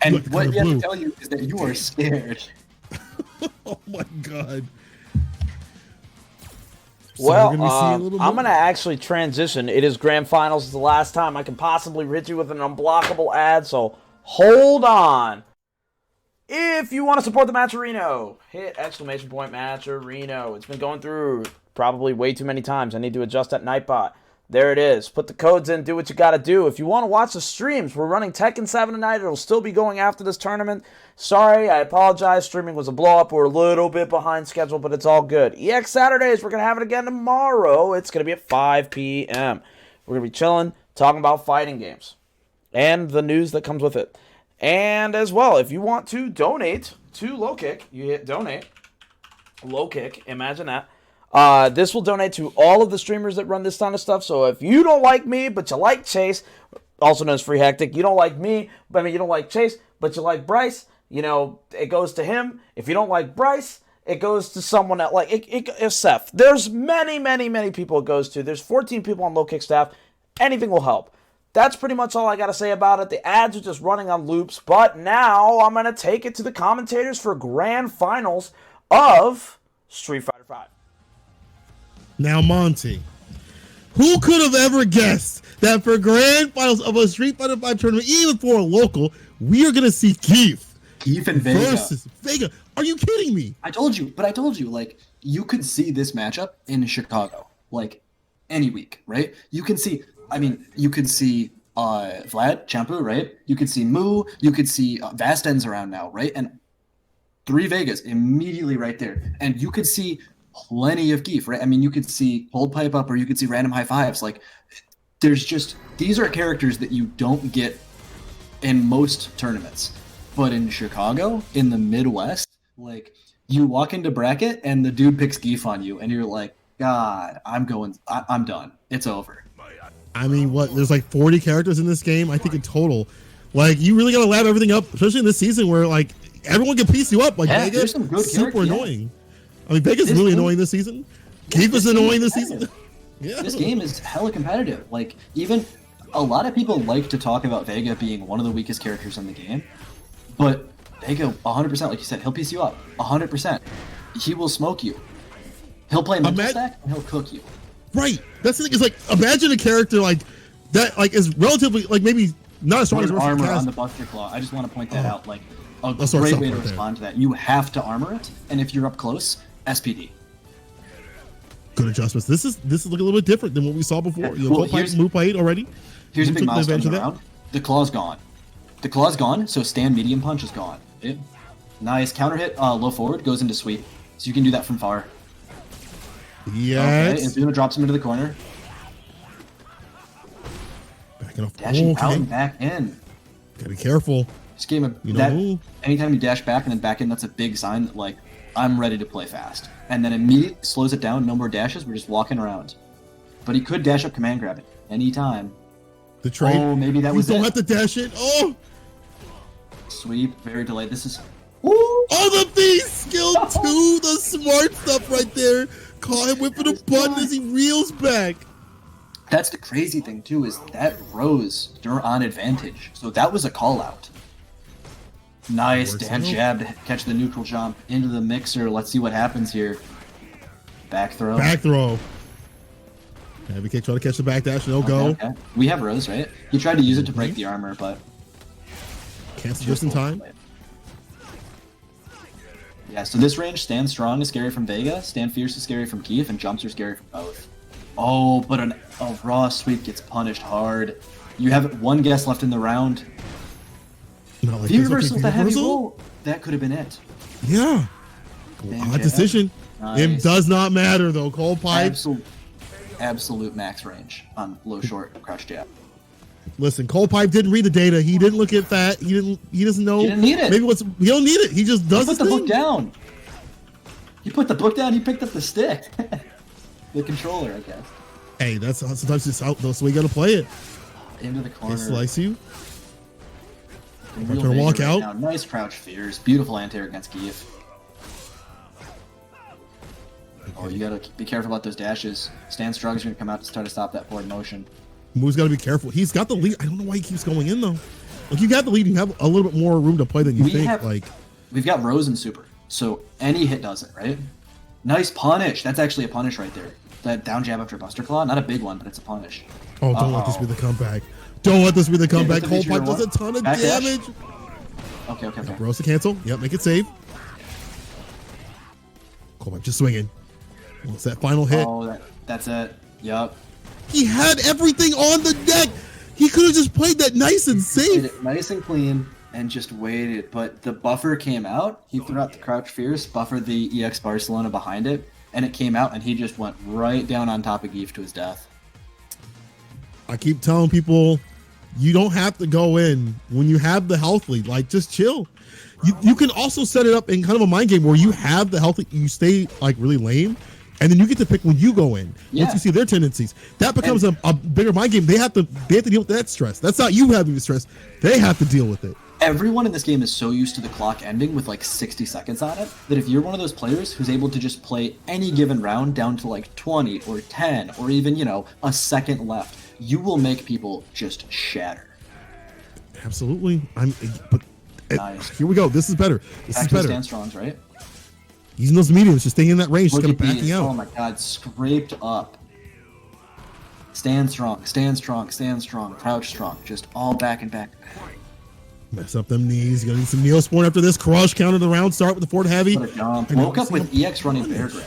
And what he has to tell you is that you are scared. Oh my god. Well, I'm going to actually transition. It is grand finals. It's the last time I can possibly hit you with an unblockable ad, so hold on. If you want to support the Matcherino, hit ! Matcherino. It's been going through probably way too many times. I need to adjust that Nightbot. There it is. Put the codes in, do what you got to do. If you want to watch the streams, we're running Tekken 7 tonight. It'll still be going after this tournament. Sorry, I apologize. Streaming was a blow-up. We're a little bit behind schedule, but it's all good. EX Saturdays, we're going to have it again tomorrow. It's going to be at 5 p.m. We're going to be chilling, talking about fighting games and the news that comes with it. And as well, if you want to donate to Low Kick, you hit donate. Low Kick, imagine that. This will donate to all of the streamers that run this kind of stuff. So if you don't like me, but you like Chase, also known as Free Hectic, you don't like me, but you don't like Chase, but you like Bryce, it goes to him. If you don't like Bryce, it goes to someone else. Like, if Seth, there's many people it goes to. There's 14 people on low kick staff. Anything will help. That's pretty much all I got to say about it. The ads are just running on loops. But now I'm going to take it to the commentators for grand finals of Street Fighter V. Now, Monty, who could have ever guessed that for grand finals of a Street Fighter V tournament, even for a local, we are going to see Keith and Vega versus Vega? Are you kidding me? I told you, like, you could see this matchup in Chicago, like, any week, right? You could see Vlad, Champu, right? You could see Mu, you could see Vasten's around now, right? And 3 Vegas immediately right there. And you could see plenty of Geef, right? I mean, you could see Hold Pipe Up, or you could see random high fives. Like, there's just, these are characters that you don't get in most tournaments. But in Chicago, in the Midwest, like, you walk into bracket and the dude picks Geef on you, and you're like, God, I'm done. It's over. I mean, what? There's like 40 characters in this game, I think, in total. Like, you really got to lab everything up, especially in this season where, like, everyone can piece you up. Like, yeah, Vega's super annoying. I mean, Vega's really annoying this season. Keith is annoying this season. Yeah. This game is hella competitive. Like, even a lot of people like to talk about Vega being one of the weakest characters in the game, but Vega, 100%, like you said, he'll piece you up. 100%. He will smoke you. He'll play mental stack and he'll cook you. Right. That's the thing. Is like, imagine a character like that, like, is relatively, like, maybe not as strong as armor on the Buster Claw. I just want to point that out. Like, a great way to respond to that. You have to armor it, and if you're up close, SPD. Good adjustments. This is looking a little bit different than what we saw before. You know, Mu played already. Here's a big milestone around. The claw's gone. The claw's gone, so stand medium punch is gone. Nice counter hit, low forward goes into sweep, so you can do that from far. Yes. Okay, Inzuma drops him into the corner. Backing off. Dashing out and back in. Gotta be careful. This game, anytime you dash back and then back in, that's a big sign that, like, I'm ready to play fast. And then immediately slows it down, no more dashes, we're just walking around. But he could dash up command grab it anytime. The trade. Oh, maybe that was it. You don't have to dash it. Oh! Sweep, very delayed. This is... Woo! Oh, the V skill too! The smart stuff right there. Caught him whipping a button as he reels back. That's the crazy thing, too, is that Rose, you're on advantage. So that was a call-out. Nice dash jab to catch the neutral jump into the mixer. Let's see what happens here. Back throw. Back throw. Heavy kick, try to catch the back dash. No go. Okay. We have Rose, right? He tried to use it to break the armor, but... Cancel just in time. Yeah, so this range, Stand Strong is scary from Vega, Stand Fierce is scary from Keith, and Jumps are scary from both. Oh, but a raw sweep gets punished hard. You have one guess left in the round. Not like V-reversal with the heavy roll. That could have been it. Yeah. Odd decision. Nice. It does not matter, though. Cold pipe. Absolute max range on low short crouch jab. Listen, Cold Pipe didn't read the data. He didn't look at that. He doesn't know. He didn't need it. He don't need it. He just does He put the book down. He put the book down. He picked up the stick. The controller, I guess. Hey, that's sometimes it's out though, so we gotta play it. Into the corner. They slice you. Trying to walk out. Now. Nice crouch fears. Beautiful anti-air against Geef. Oh, you gotta be careful about those dashes. Stand Strong is gonna come out to try to stop that forward motion. Moo's got to be careful. He's got the lead. I don't know why he keeps going in though. Like, you got the lead, you have a little bit more room to play than you think. We've got Rose and Super, so any hit does it, right? Nice punish. That's actually a punish right there. That down jab after Buster Claw, not a big one, but it's a punish. Oh, don't let this be the comeback. Don't let this be the comeback. Cold Pipe does a ton of damage. Okay. Rose to cancel. Yep, make it save. Cold Pipe just swinging. What's that final hit? Oh, that's it. Yep. He had everything on the deck. He could have just played that nice and safe. Played it nice and clean and just waited. But the buffer came out. He threw out the Crouch Fierce, buffered the EX Barcelona behind it, and it came out, and he just went right down on top of Geef to his death. I keep telling people, you don't have to go in when you have the health lead. Like, just chill. You can also set it up in kind of a mind game where you have the health lead, you stay like really lame, and then you get to pick when you go in. Yeah. Once you see their tendencies, that becomes a bigger mind game. They have to deal with that stress. That's not you having the stress. They have to deal with it. everyone in this game is so used to the clock ending with like 60 seconds on it that if you're one of those players who's able to just play any given round down to like 20 or 10 or even, you know, a second left, you will make people just shatter. Absolutely. But Nice. here we go. This is better. This is better. Stand strongs, right? Using those mediums, just staying in that range, just Look kind of at backing these. out. Oh my god, scraped up. Stand strong, stand strong, stand strong, crouch strong. Just all back and back. Mess up them knees. You gotta need some Neospawn after this. Crush counter the round. Start with the forward heavy. What a jump. Woke up with EX running bear grab.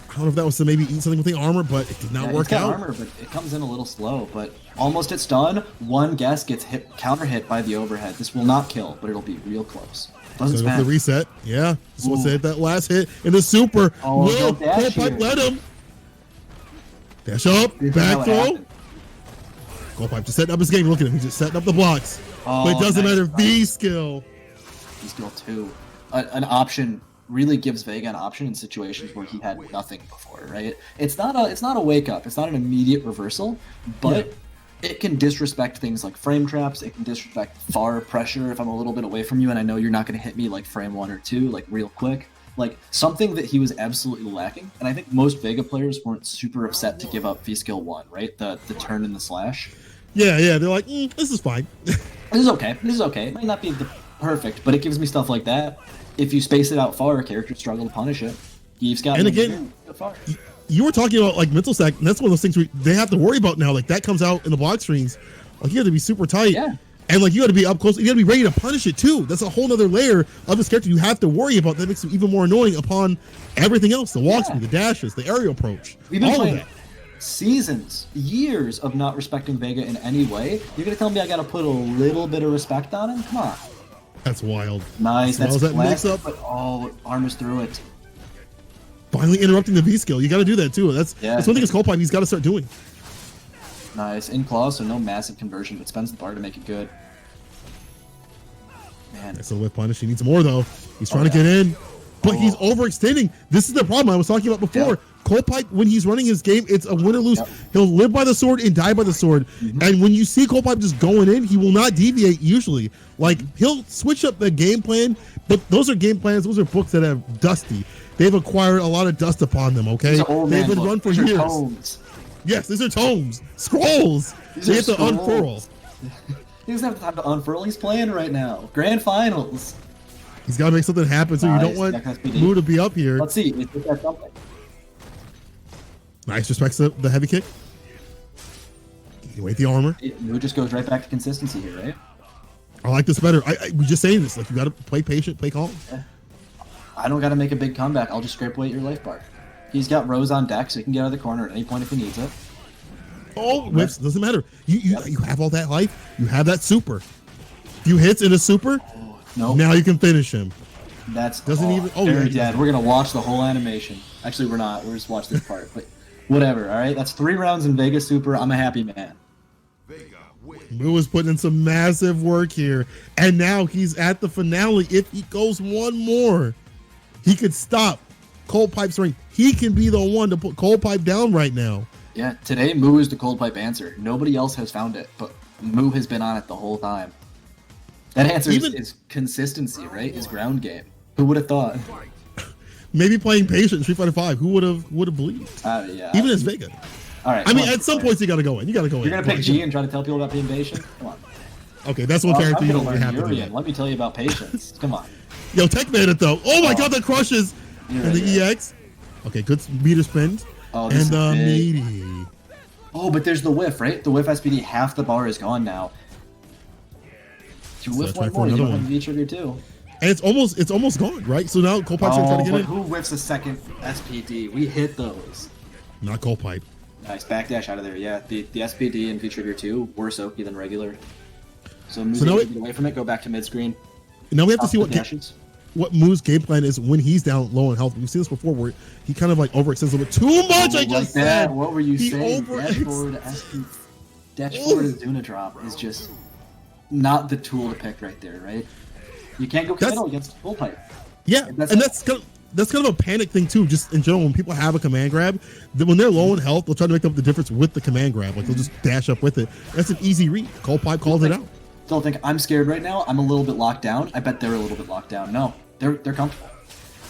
I don't know if that was to maybe eat something with the armor, but it did not Yeah, work it's got out. armor, but it comes in a little slow. But almost it's done. One guess gets hit, counter hit by the overhead. This will not kill, but it'll be real close. Doesn't So go for spam. the reset. Yeah. This was it. That last hit in the super. Oh, Will no dash Coldpipe here. let him. Dash up. This is Back how it throw. happened. Coldpipe just setting up his game. Look at him. He's just setting up the blocks. Oh, But it doesn't nice matter. try. V skill. He's still two. An option really gives Vega an option in situations where he had nothing before, right? It's not a wake up. It's not an immediate reversal, but it can disrespect things like frame traps. It can disrespect far pressure if I'm a little bit away from you and I know you're not going to hit me like frame 1 or 2, like real quick. Like something that he was absolutely lacking, and I think most Vega players weren't super upset to give up V skill 1, right? The turn and the slash. Yeah, yeah. They're like, this is fine. This is okay. This is okay. It might not be the perfect, but it gives me stuff like that. If you space it out far, characters struggle to punish it. You've got And again, far. You were talking about like mental stack, and that's one of those things they have to worry about now. Like that comes out in the block screens. Like you have to be super tight. Yeah. And like you got to be up close. You got to be ready to punish it too. That's a whole other layer of this character you have to worry about. That makes him even more annoying upon everything else: the walk speed, the dashes, the aerial approach, We've been all of playing that. seasons, years of not respecting Vega in any way. You're gonna tell me I gotta put a little bit of respect on him? Come on. That's wild. Nice. As well That's as that mix classic, up. but armors through it. Finally interrupting the V skill. You got to do that too. That's Yeah. one thing is Coldpipe. He's got to start doing. Nice. In claws, so no massive conversion, but spends the bar to make it good. Man. So with punish, he needs more though. He's trying to yeah. get in, but he's overextending. This is the problem I was talking about before. Coldpipe, when he's running his game, it's a win or lose. He'll live by the sword and die by the sword. And when you see Coldpipe just going in, he will not deviate usually. Like he'll switch up the game plan, but those are game plans. Those are books that have dusty. They've acquired a lot of dust upon them. Okay, These are old they've man been books. run for These are years. tomes. Yes, these are tomes, scrolls. These They are have to scrolls. unfurl. He doesn't have time to unfurl. He's playing right now. Grand finals. He's got to make something happen. So you don't Nice. want That SPD. Moo to be up here. Let's see. Is that something? Nice, respects the heavy kick. You wait the armor. Moo just goes right back to consistency here, right? I like this better. We just saying this. Like you got to play patient, play calm. I don't got to make a big comeback. I'll just scrape away at your life bar. He's got Rose on deck, so he can get out of the corner at any point if he needs it. Oh, whips doesn't matter. You have all that life. You have that super. Few hits in a super. Nope. Now you can finish him. That's Doesn't even- oh, very yeah. dead. We're gonna watch the whole animation. Actually, we're not. We're just watch this part. But whatever. All right. That's 3 rounds in Vegas Super. I'm a happy man. Moo is putting in some massive work here, and now he's at the finale. If he goes one more, he could stop Coldpipe's ring. He can be the one to put Coldpipe down right now. Yeah. Today, Moo is the cold pipe answer. Nobody else has found it, but Moo has been on it the whole time. That answer is consistency, right? Is ground game. Who would have thought? Maybe playing patient in Street Fighter 5. Who would have believed? Yeah. Even as Vega. All right. I mean, come on, at some player. points you got to go in. You got to go in. You're gonna pick G and try to tell people about being patient. Come on. Okay, that's one character I'm you gonna don't learn have to do. Urian. That. Let me tell you about patience. Come on. Yo, Tech made it though. Oh my god, the crushes You're and the right, yeah. EX. Okay, good meter spin. Oh, this And is the big. meaty. Oh, but there's the whiff, right? The whiff SPD, half the bar is gone now. You whiff try one for more, you another don't one. have V trigger too. And it's almost gone, right? So now Coldpipe's gonna try to Oh, get but in. who whiffs a second SPD? We hit those. Not Coldpipe. Nice, backdash out of there. Yeah, the SPD and V trigger 2 worse oaky than regular. So move now get away from it, go back to mid screen. Now we have to see dashes. what Moo's game plan is when he's down low in health. We've seen this before where he kind of like overextends a little bit too much. I just said. What were you He saying? overextends. Dash forward and Duna drop is just not the tool to pick right there, right? You can't go committal against full pipe. Yeah, and that's kind of a panic thing too. Just in general, when people have a command grab, when they're low in health, they'll try to make up the difference with the command grab. Like they'll just dash up with it. That's an easy read. Coldpipe calls it out. They'll think I'm scared right now. I'm a little bit locked down. I bet they're a little bit locked down. No, they're comfortable.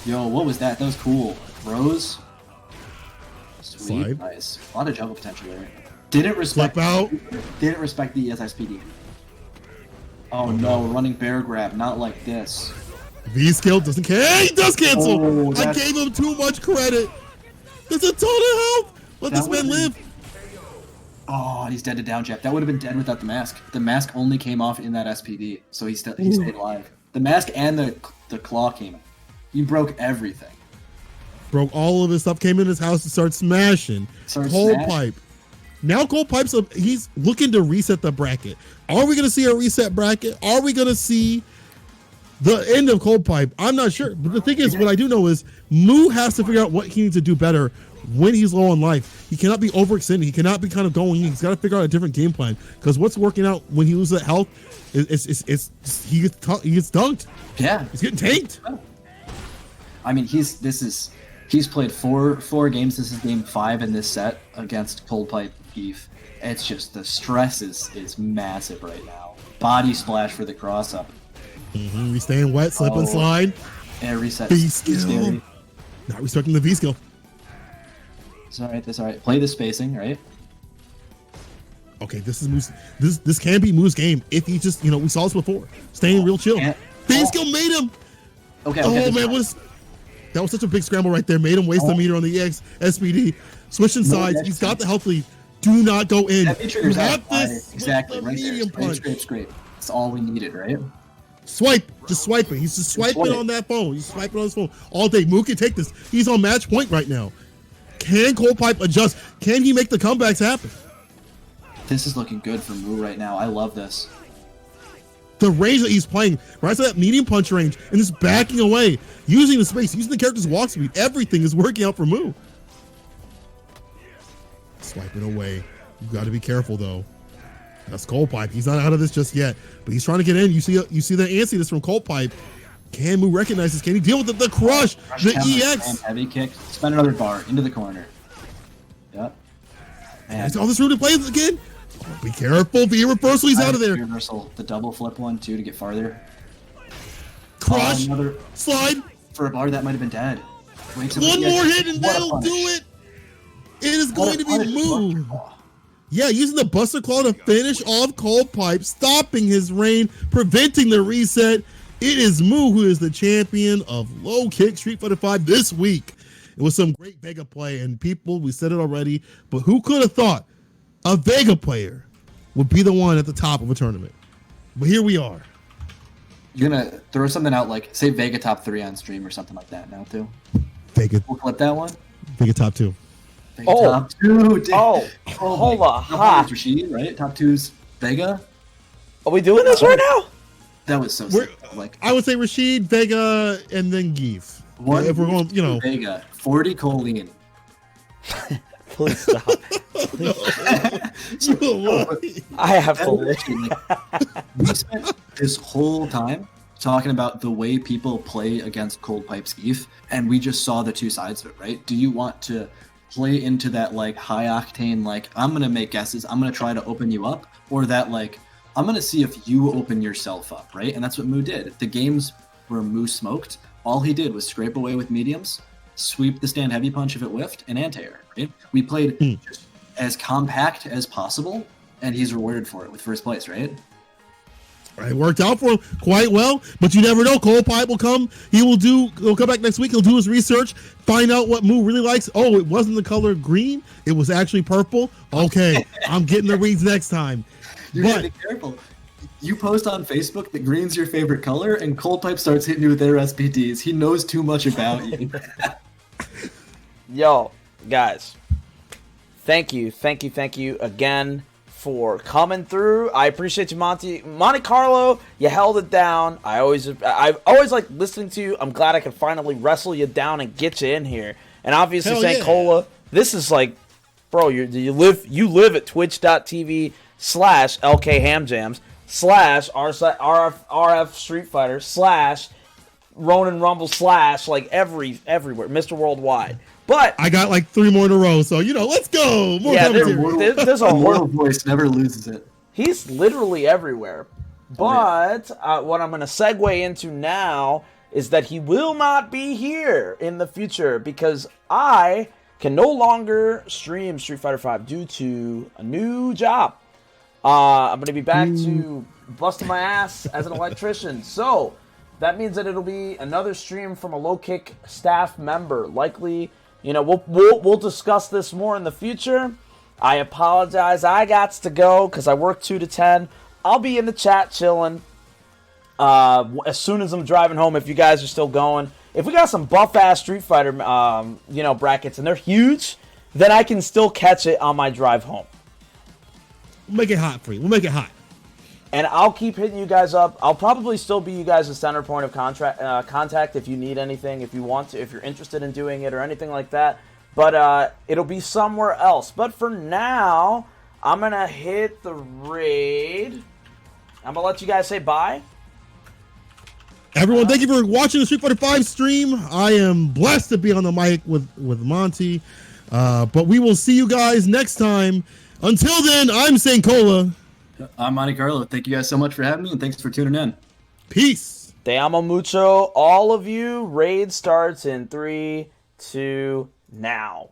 Yo, what was that? That was cool. Rose. Sweet, Slide. nice. A lot of jungle potential there. Didn't respect. Flip out. Didn't respect the ESSPD. Oh no, running bear grab, not like this. V skill doesn't care. He does cancel. Oh, I that's- gave him too much credit. There's a ton of health. Let this man live. Oh, he's dead to down jab. That would have been dead without the mask. The mask only came off in that SPD, so he stayed alive. The mask and the claw came. He broke everything. Broke all of his stuff. Came in his house and started smashing. Cold pipe. Now Cold Pipe's he's looking to reset the bracket. Are we going to see a reset bracket? Are we going to see the end of Cold Pipe? I'm not sure. But the thing is, what I do know is Moo has to figure out what he needs to do better when he's low on life. He cannot be overextended. He cannot be kind of going. He's got to figure out a different game plan, because what's working out when he loses that health he gets dunked. Yeah, He's getting tanked. I mean, he's played four games. This is game 5 in this set against Cold Pipe Eve. It's just the stress is massive right now. Body splash for the cross up. He's staying wet, slip and slide. And reset. V skill. Not respecting the V skill. It's all right. That's all right. Play the spacing, right? Okay, this is Moose. This can be Moo's game if he just, we saw this before. Staying real chill. V skill made him. Okay. Oh man, that was such a big scramble right there. Made him waste the meter on the EX SPD. Switching sides. He's got the health lead. Do not go in. You have this. Exactly. With the Right there. medium punch. Scrape. That's all we needed, right? Swipe. Just swipe it. He's just swiping on that phone. He's swiping on his phone all day. Moo can take this. He's on match point right now. Can Cold Pipe adjust? Can he make the comebacks happen? This is looking good for Moo right now. I love this. The range that he's playing, right to that medium punch range, and just backing away, using the space, using the character's walk speed, everything is working out for Moo. Swiping away. You got to be careful though. That's Cold Pipe. He's not out of this just yet, but he's trying to get in. You see the antsy from Cold Pipe. Can Moo recognize this? Can he deal with the crush? The EX. Heavy kick. Spend another bar into the corner. Yep. Is all this room to play again? Oh, be careful. V reversal. He's out of there. Reversal. The double flip one too to get farther. Crush. Another Slide. for a bar that might have been dead. One more hit and that'll do it. It is going to be Moo. Yeah, using the Buster Claw to finish off Cold Pipe, stopping his reign, preventing the reset. It is Moo who is the champion of low kick Street Fighter V this week. It was some great Vega play, and people, we said it already, but who could have thought a Vega player would be the one at the top of a tournament? But here we are. You're gonna throw something out like, say Vega top 3 on stream or something like that now too. Vega, We'll clip that one. Vega top 2. Vega top 2. Dude. Hold on. Top 1 is Rashid, right? Top 2's Vega. Are we doing this right now? That was so sick. Like, I would say Rashid, Vega, and then Geef. one If we're going, Vega, 40 choline. Please stop. I have to live. We spent this whole time talking about the way people play against Cold Pipe Skeef, and we just saw the two sides of it, right? Do you want to play into that like high octane, like I'm gonna make guesses, I'm gonna try to open you up, or that like I'm gonna see if you open yourself up, right? And that's what Moo did. The games where Moo smoked, all he did was scrape away with mediums, sweep the stand heavy punch if it whiffed, and anti-air, right? We played just as compact as possible, and he's rewarded for it with first place, right? It worked out for him quite well, but you never know. Cold Pipe will come. He'll come back next week. He'll do his research, find out what Moo really likes. Oh, it wasn't the color green. It was actually purple. Okay, I'm getting the reads next time. You gotta be careful. You post on Facebook that green's your favorite color, and Cold Pipe starts hitting you with their SPDs. He knows too much about you. Yo, guys, thank you again for coming through. I appreciate you, Monty Carlo. You held it down. I've always like listening to you. I'm glad I could finally wrestle you down and get you in here. And obviously, St. Cola, this is like, bro, you live at twitch.tv/LKHamJams /RF Street Fighter /Ronin Rumble like everywhere, Mr. Worldwide. But I got like 3 more in a row, so let's go. More yeah, there's a Mortal voice never loses it. He's literally everywhere. But what I'm going to segue into now is that he will not be here in the future because I can no longer stream Street Fighter V due to a new job. I'm going to be back to busting my ass as an electrician. So that means that it'll be another stream from a low kick staff member. Likely, we'll discuss this more in the future. I apologize. I got to go because I work 2 to 10. I'll be in the chat chilling as soon as I'm driving home. If you guys are still going, if we got some buff ass Street Fighter, brackets and they're huge, then I can still catch it on my drive home. We'll make it hot for you. We'll make it hot. And I'll keep hitting you guys up. I'll probably still be you guys' center point of contact if you need anything, if you want to, if you're interested in doing it or anything like that. But it'll be somewhere else. But for now, I'm going to hit the raid. I'm going to let you guys say bye. Everyone, thank you for watching the Street Fighter V stream. I am blessed to be on the mic with Monty. But we will see you guys next time. Until then, I'm St. Cola. I'm Monte Carlo. Thank you guys so much for having me, and thanks for tuning in. Peace. Te amo mucho, all of you. Raid starts in 3, 2, now.